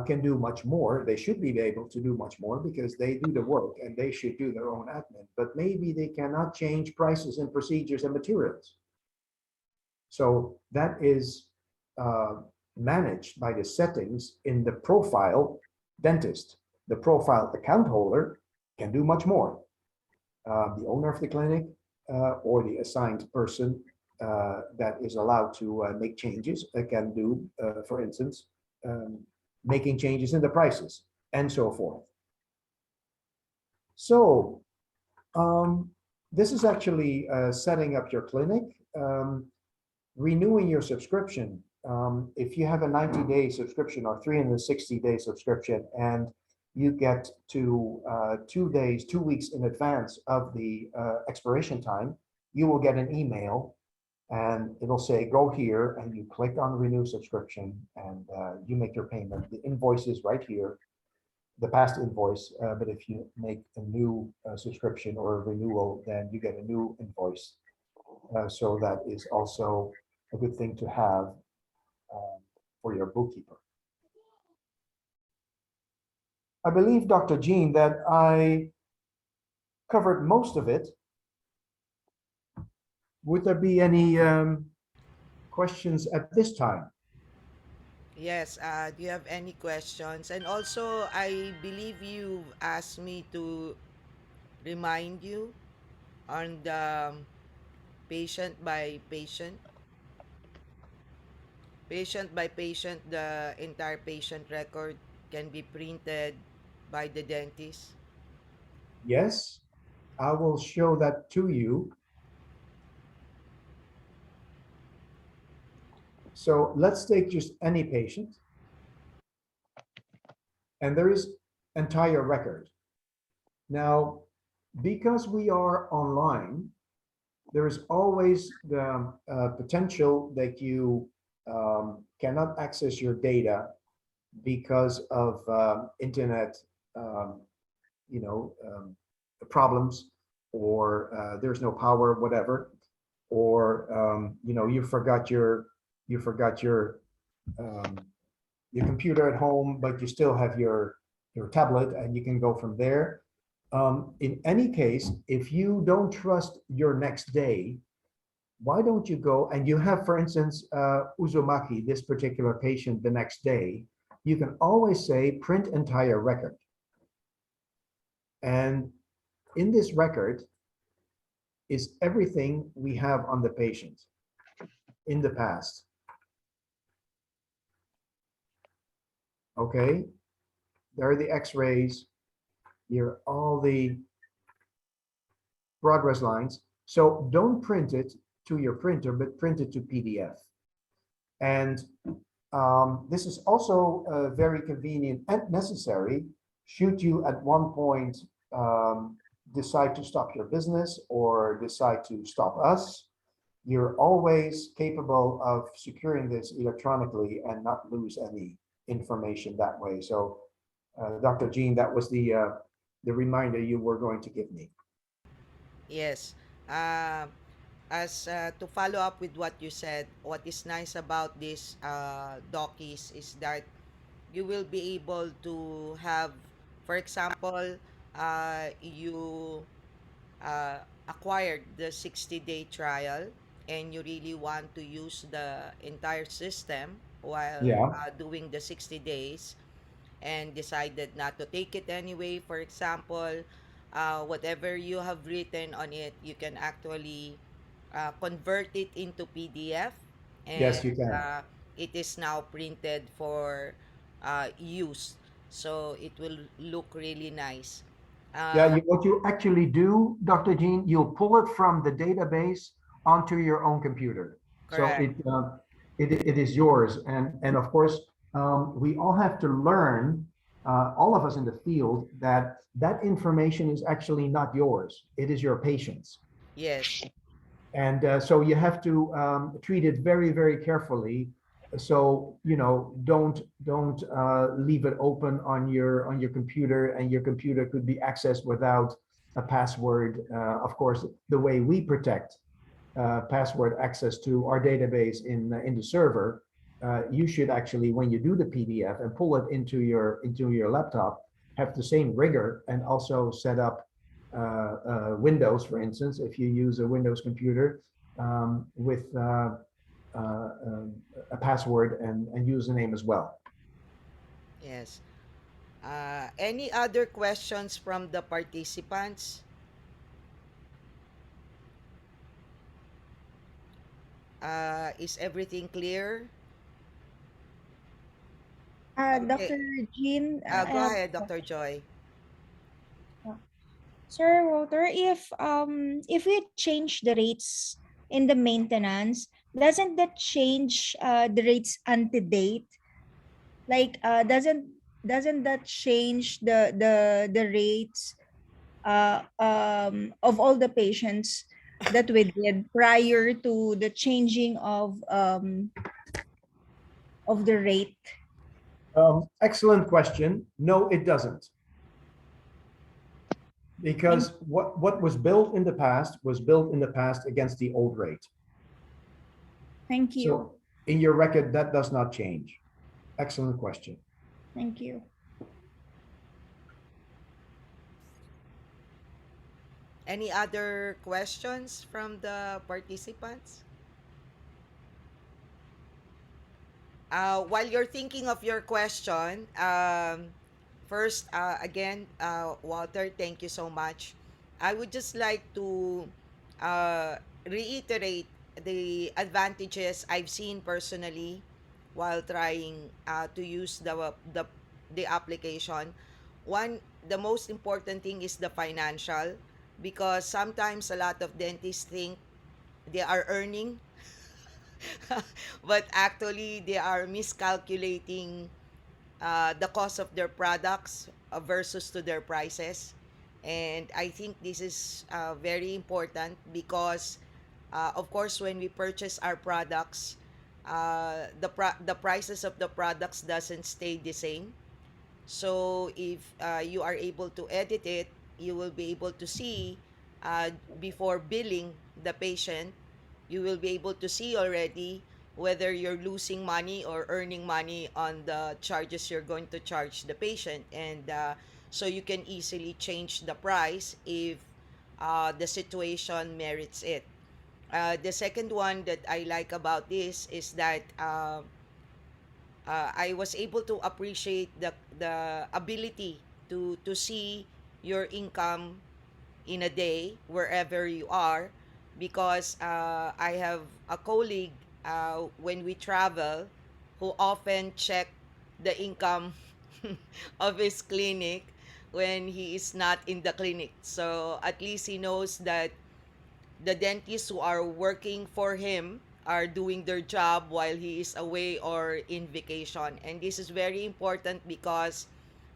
can do much more. They should be able to do much more because they do the work and they should do their own admin, but maybe they cannot change prices and procedures and materials. So that is managed by the settings in the profile dentist. The profile account holder can do much more. The owner of the clinic or the assigned person that is allowed to make changes can do, for instance, making changes in the prices and so forth. So this is actually setting up your clinic, renewing your subscription. If you have a 90-day subscription or 360-day subscription and you get to 2 weeks in advance of the expiration time, you will get an email and it'll say, go here, and you click on renew subscription and you make your payment. The invoice is right here, the past invoice, but if you make a new subscription or a renewal, then you get a new invoice. So that is also a good thing to have for your bookkeeper. I believe, Dr. Jean, that I covered most of it. Would there be any questions at this time? Yes, do you have any questions? And also, I believe you asked me to remind you on the patient by patient. Patient by patient, the entire patient record can be printed by the dentist. Yes, I will show that to you. So let's take just any patient, and there is entire record. Now, because we are online, there is always the potential that you cannot access your data because of internet, um, you know, problems, or there's no power, whatever, or you forgot um, your computer at home, but you still have your tablet, and you can go from there. In any case, if you don't trust your next day, why don't you go and you have, for instance, Uzumaki, this particular patient, the next day, you can always say print entire record. And in this record is everything we have on the patient in the past. Okay, there are the x-rays, here are all the progress lines. So don't print it to your printer, but print it to PDF. And this is also very convenient and necessary should you at one point decide to stop your business or decide to stop us. You're always capable of securing this electronically and not lose any information that way. So, Dr. Jean, that was the reminder you were going to give me. Yes. Uh, as to follow up with what you said, what is nice about this Dockies is that you will be able to have, for example, you acquired the 60-day trial and you really want to use the entire system while Yeah. doing the 60 days and decided not to take it anyway. For example, whatever you have written on it, you can actually convert it into PDF, and Yes, you can. it is now printed for use. So it will look really nice. Yeah, Uh, what you actually do, Dr. Jean, you'll pull it from the database onto your own computer. So Correct. it is yours. And of course, we all have to learn, all of us in the field, that that information is actually not yours. It is your patient's. Yes. And so you have to treat it very, very carefully. So don't leave it open on your computer, and your computer could be accessed without a password. Of course, the way we protect password access to our database in the server, you should actually, when you do the PDF and pull it into your laptop, have the same rigor, and also set up Windows, for instance, if you use a Windows computer with a password and username as well. Yes. Any other questions from the participants? Is everything clear? Okay. Dr. Jean, I Go have ahead, a Dr. Joy. question. Sir Walter, if we change the rates in the maintenance, doesn't that change the rates ante-date? Like doesn't that change the rates of all the patients that we did prior to the changing of the rate? Excellent question. No, it doesn't. Thank Because what was built in the past was built in the past against the old rate. thank you. So in your record, that does not change. Excellent question. Thank you. Any other questions from the participants? While you're thinking of your question, first, again, Walter, thank you so much. I would just like to uh, reiterate the advantages I've seen personally while trying to use the application. One, the most important thing is the financial, because sometimes a lot of dentists think they are earning but actually they are miscalculating the cost of their products versus to their prices. And I think this is very important because of course when we purchase our products, the prices of the products doesn't stay the same. So if you are able to edit it, you will be able to see uh, before billing the patient, you will be able to see already whether you're losing money or earning money on the charges you're going to charge the patient. And so you can easily change the price if the situation merits it. The second one that I like about this is that I was able to appreciate the ability to see your income in a day wherever you are, because I have a colleague when we travel who often check the income of his clinic when he is not in the clinic, so at least he knows that the dentists who are working for him are doing their job while he is away or in vacation. And this is very important because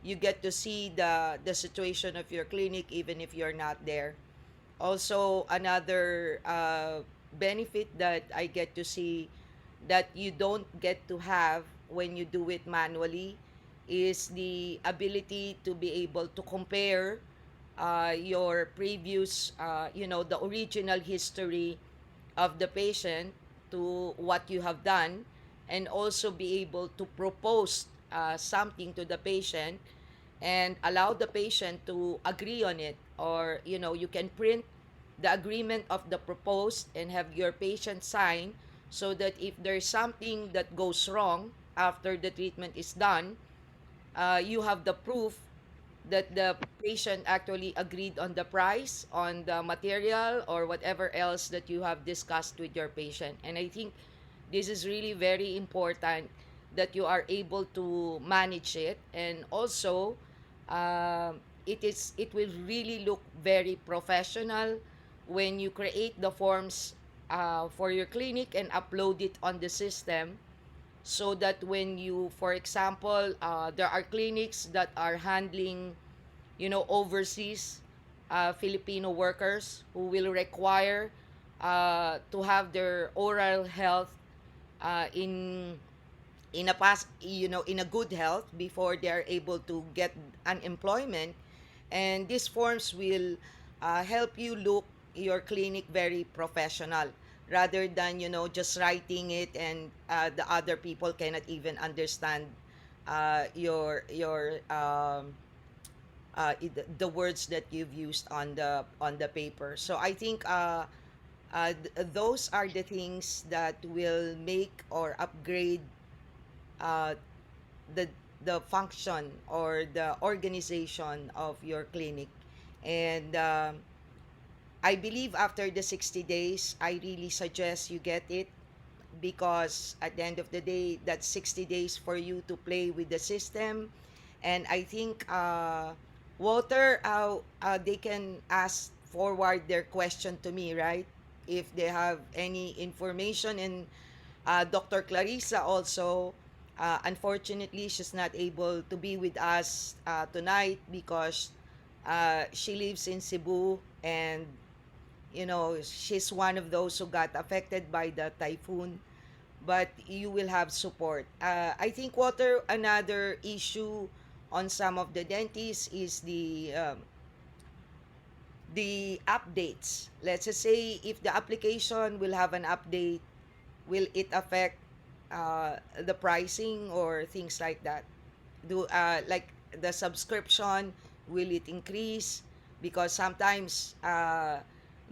you get to see the situation of your clinic even if you're not there. Also, another benefit that I get to see that you don't get to have when you do it manually is the ability to be able to compare your previous, the original history of the patient to what you have done, and also be able to propose something to the patient and allow the patient to agree on it, or you can print the agreement of the proposed and have your patient sign, so that if there's something that goes wrong after the treatment is done, you have the proof that the patient actually agreed on the price, on the material, or whatever else that you have discussed with your patient. And I think this is really very important that you are able to manage it. And also, it will really look very professional when you create the forms for your clinic and upload it on the system, so that when you, for example, there are clinics that are handling, overseas Filipino workers who will require to have their oral health in a past, in a good health before they are able to get unemployment. And these forms will help you look your clinic very professional, rather than just writing it, and the other people cannot even understand your the words that you've used on the paper. So I think Those are the things that will make or upgrade uh, the the function or the organization of your clinic. And I believe after the 60 days, I really suggest you get it, because at the end of the day, that's 60 days for you to play with the system. And I think Walter, they can ask forward their question to me, right? If they have any information. And Dr. Clarissa also, unfortunately, she's not able to be with us tonight because she lives in Cebu, and she's one of those who got affected by the typhoon. But you will have support. I think, Water, another issue on some of the dentists is the updates. Let's just say if the application will have an update, will it affect the pricing or things like that? Do like the subscription, will it increase? Because sometimes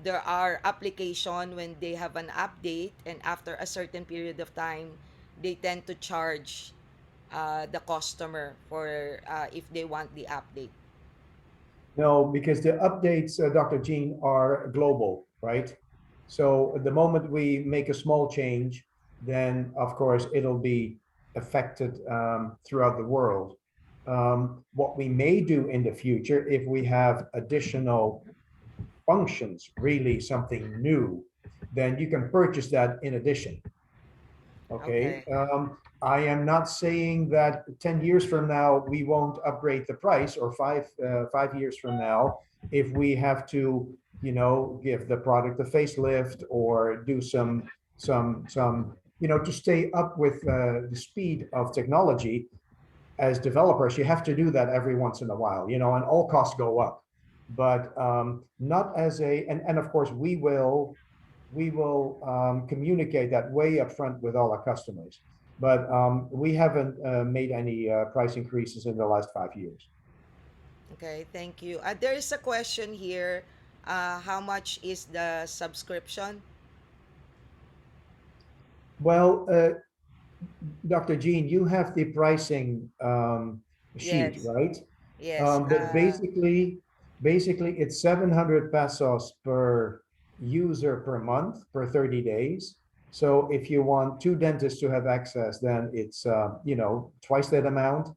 there are application when they have an update, and after a certain period of time they tend to charge the customer for if they want the update. No, because the updates, Dr. Jean, are global, right? So the moment we make a small change, then of course it'll be affected throughout the world. What we may do in the future, if we have additional functions, really something new, then you can purchase that in addition. Okay. Okay. I am not saying that 10 years from now we won't upgrade the price, or 5 years from now, if we have to, give the product a facelift or do some, to stay up with the speed of technology. As developers, you have to do that every once in a while, and all costs go up. But not as a, and of course we will communicate that way up front with all our customers. But we haven't made any price increases in the last 5 years. Okay, thank you. There is a question here. How much is the subscription? Well, Dr. Jean, you have the pricing sheet, Yes. right? Yes. But basically, it's 700 pesos per user per month per 30 days. So if you want two dentists to have access, then it's twice that amount.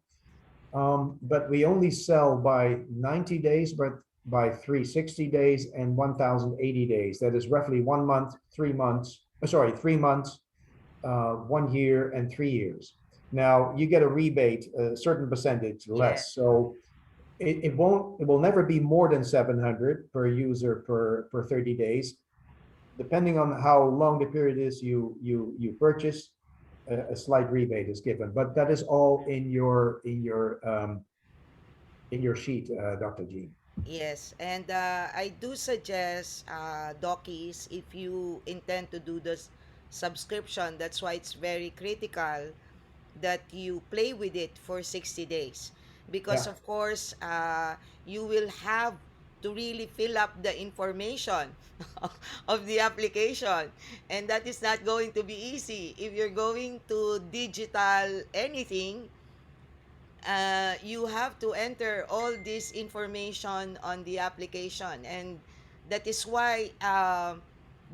But we only sell by 90 days, but by 360 days and 1080 days. That is roughly 1 month, 3 months, sorry, 3 months, 1 year, and 3 years. Now you get a rebate, a certain percentage Yeah. less. So it will never be more than 700 per user per 30 days. Depending on how long the period is you purchase, a slight rebate is given, but that is all in your sheet, Dr. G. Yes, and I do suggest, Dockies, if you intend to do this subscription, that's why it's very critical that you play with it for 60 days. Because, Yeah. of course, you will have to really fill up the information of the application. And that is not going to be easy. If you're going to digital anything, you have to enter all this information on the application, and that is why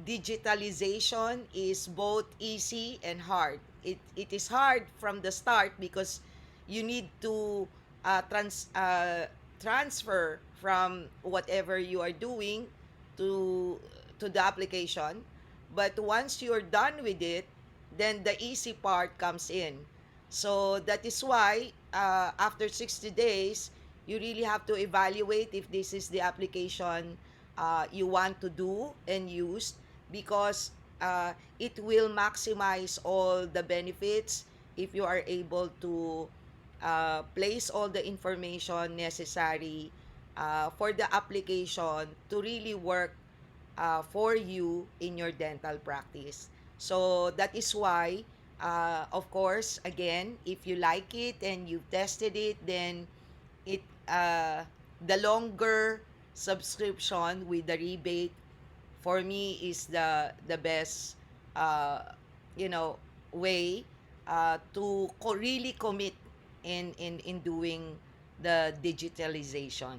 digitalization is both easy and hard. It is hard from the start because you need to transfer from whatever you are doing to the application. But once you're done with it, then the easy part comes in. So that is why after 60 days, you really have to evaluate if this is the application you want to do and use, because it will maximize all the benefits if you are able to place all the information necessary for the application to really work for you in your dental practice. So that is why, of course, again, if you like it and you've tested it, then it the longer subscription with the rebate for me is the best uh, you know way to really commit in doing the digitalization.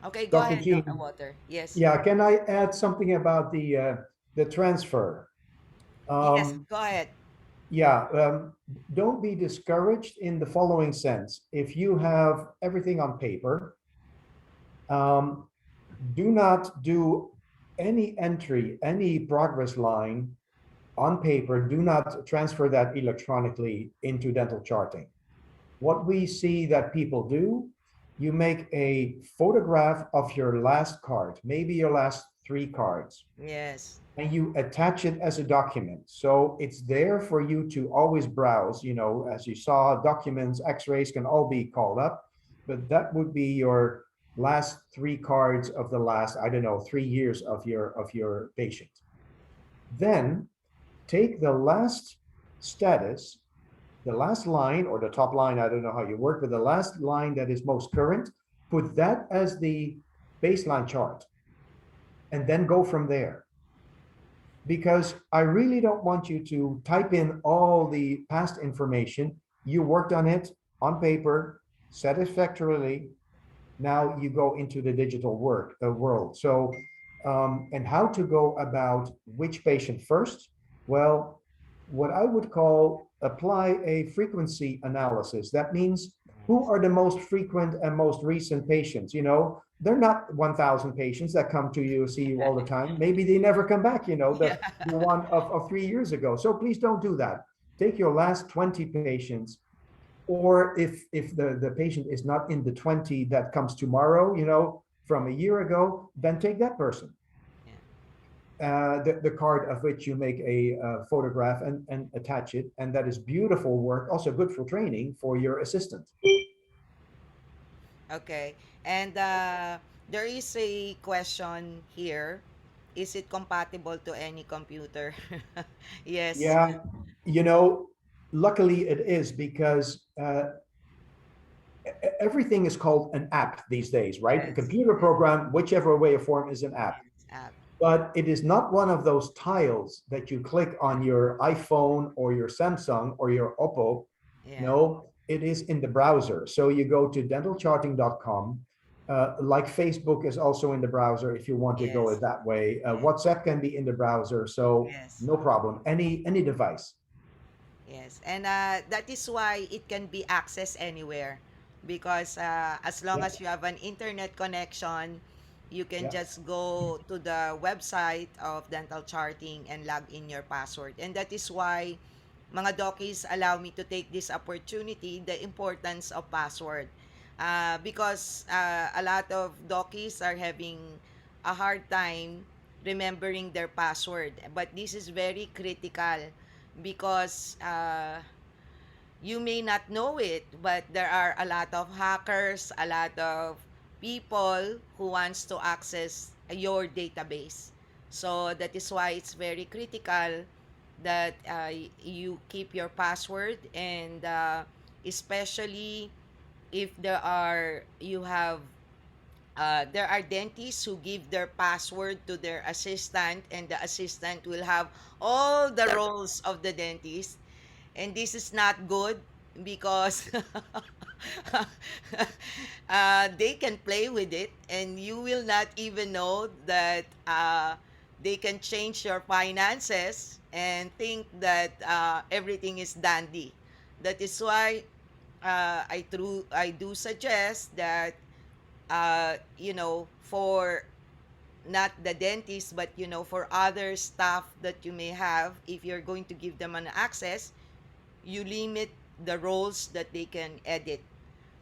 Okay, go Dr. ahead, Dr. Jean, Water. Yes. yeah, can I add something about the transfer? Yes, Um, go ahead. yeah, don't be discouraged in the following sense. If you have everything on paper, um, do not do any entry, any progress line on paper. Do not transfer that electronically into dental charting. What we see that people do, you make a photograph of your last card, maybe your last three cards, Yes. and you attach it as a document. So it's there for you to always browse. As you saw, documents, x-rays can all be called up, but that would be your last three cards of the last, I don't know, 3 years of your patient. Then take the last status, the last line or the top line, I don't know how you work, but the last line that is most current, put that as the baseline chart, and then go from there. Because I really don't want you to type in all the past information. You worked on it on paper satisfactorily. Now you go into the digital world. So, and how to go about which patient first? Well, what I would call apply a frequency analysis. That means who are the most frequent and most recent patients? They're not 1,000 patients that come to you, see you all the time. Maybe they never come back, Yeah. the one of 3 years ago. So please don't do that. Take your last 20 patients, or if the patient is not in the 20 that comes tomorrow, from a year ago, then take that person, Yeah. the card of which you make a photograph and attach it, and that is beautiful work, also good for training for your assistant. Okay. And there is a question here. Is it compatible to any computer? Yes. Yeah, you know luckily it is, because everything is called an app these days, right? A Yes. computer program, whichever way or form, is an app. Yes. App. But it is not one of those tiles that you click on your iPhone or your Samsung or your Oppo. Yeah. No, it is in the browser. So you go to dentalcharting.com. Like Facebook is also in the browser if you want to go Yes. it that way. Yes. WhatsApp can be in the browser, so Yes. no problem. Any device. Yes, and that is why it can be accessed anywhere, because as long Yeah, as you have an internet connection, you can yeah, just go to the website of dental charting and log in your password. And that is why mga dockies allow me to take this opportunity, the importance of password. Because a lot of dockies are having a hard time remembering their password. But this is very critical because you may not know it, but there are a lot of hackers, a lot of people who wants to access your database. So that is why it's very critical that you keep your password, and especially if there are dentists who give their password to their assistant, and the assistant will have all the roles of the dentist, and this is not good because they can play with it, and you will not even know that they can change your finances and think that everything is dandy. That is why I do suggest that for not the dentist, but for other staff that you may have, if you're going to give them an access, you limit the roles that they can edit.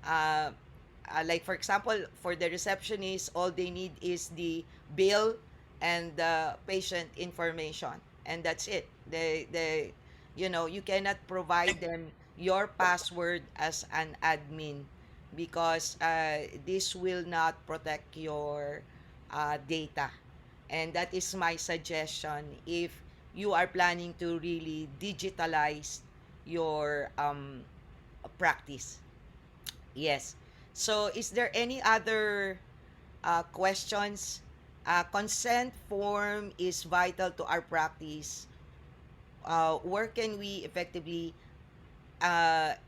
Uh, like for example, for the receptionist, all they need is the bill and the patient information, and that's it. You cannot provide them your password as an admin, because this will not protect your data. And that is my suggestion if you are planning to really digitalize your practice. Yes. So, is there any other questions? Consent form is vital to our practice. Where can we effectively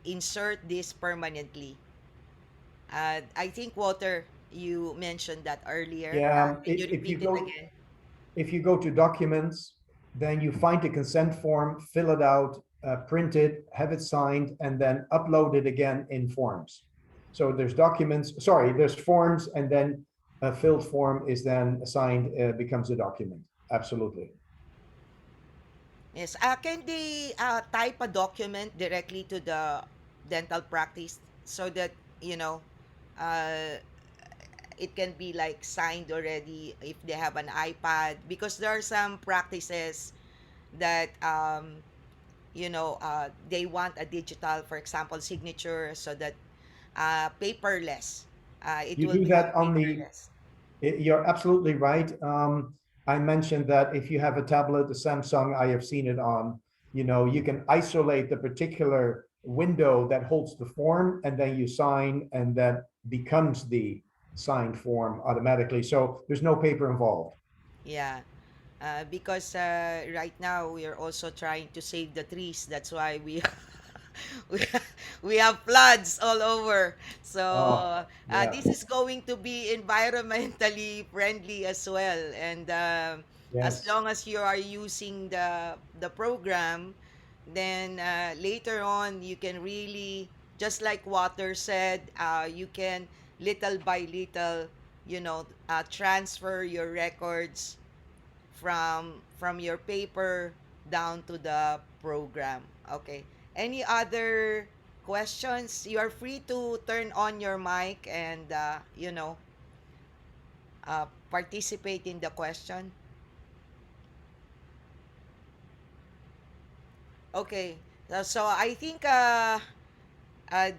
insert this permanently? I think, Walter, you mentioned that earlier. Yeah, Can you repeat it again? if you go to documents, then you find the consent form, fill it out, print it, have it signed, and then upload it again in forms. So there's documents, sorry, there's forms, and then a filled form is then assigned, becomes a document. Absolutely. Yes. Can they type a document directly to the dental practice so that, you know, uh, it can be like signed already if they have an iPad? Because there are some practices that, they want a digital, for example, signature so that paperless. It You will do become that on the paperless. You're absolutely right. I mentioned that if you have a tablet, a Samsung, I have seen it on, you can isolate the particular window that holds the form, and then you sign, and that becomes the signed form automatically. So there's no paper involved. Yeah. Because right now we are also trying to save the trees. That's why we we, we have floods all over. So Oh, yeah. this is going to be environmentally friendly as well. And as Yes. long as you are using the program, then later on you can really, just like Water said, you can little by little, transfer your records from your paper down to the program. Okay. Any other questions? You are free to turn on your mic and participate in the question. Okay. So I think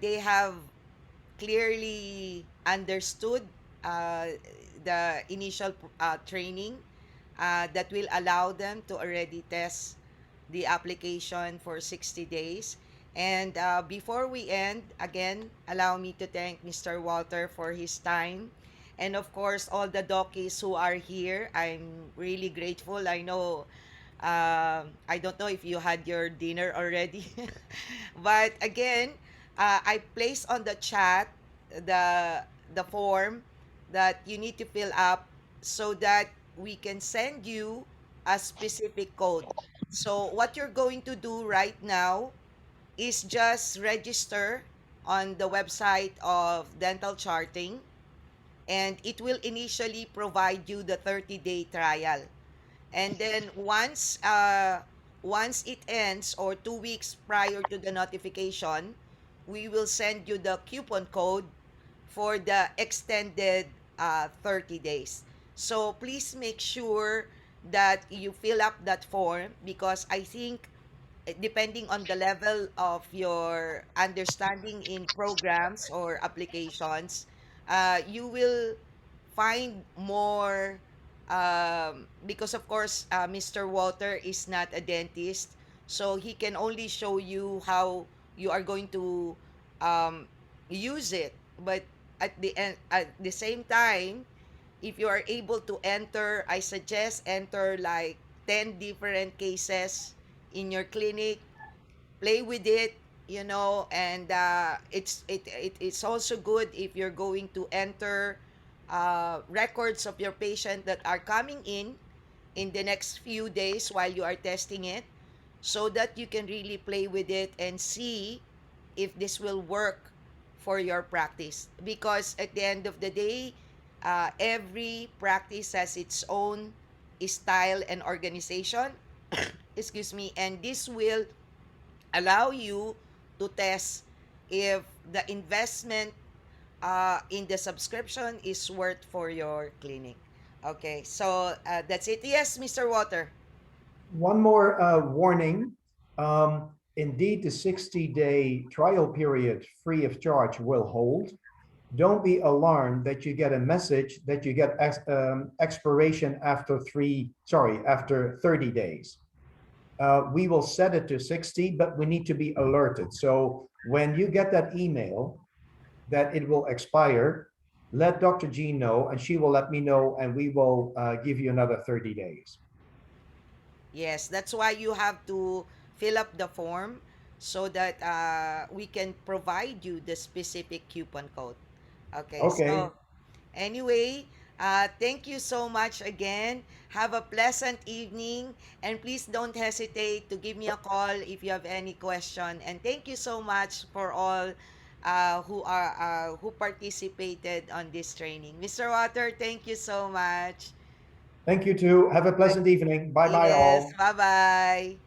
they have clearly understood uh, the initial training that will allow them to already test the application for 60 days. And before we end, again, allow me to thank Mr. Walter for his time. And of course, all the dockies who are here, I'm really grateful. I don't know if you had your dinner already. But again, I placed on the chat the the form that you need to fill up so that we can send you a specific code. So what you're going to do right now is just register on the website of Dental Charting, and it will initially provide you the 30-day trial. And then once it ends, or 2 weeks prior to the notification, we will send you the coupon code for the extended 30 days. So please make sure that you fill up that form, because I think depending on the level of your understanding in programs or applications, you will find more, because of course Mr. Walter is not a dentist, so he can only show you how you are going to um, use it. But at the same time, if you are able to enter, I suggest enter like 10 different cases in your clinic, play with it, and it's also good if you're going to enter records of your patient that are coming in the next few days while you are testing it, so that you can really play with it and see if this will work for your practice. Because at the end of the day, every practice has its own style and organization. Excuse me. And this will allow you to test if the investment in the subscription is worth for your clinic. Okay, so that's it. Yes, Mr. Water. One more warning. Indeed, the 60-day trial period free of charge will hold. Don't be alarmed that you get a message that you get expiration after 30 days. We will set it to 60, but we need to be alerted. So when you get that email that it will expire, let Dr. Jean know, and she will let me know, and we will give you another 30 days. Yes, that's why you have to fill up the form so that we can provide you the specific coupon code. Okay, Okay. so anyway, thank you so much again. Have a pleasant evening, and please don't hesitate to give me a call if you have any question. And thank you so much for all who participated on this training. Mr. Water, thank you so much. Thank you too. Have a pleasant evening. Bye bye Yes, all. bye bye.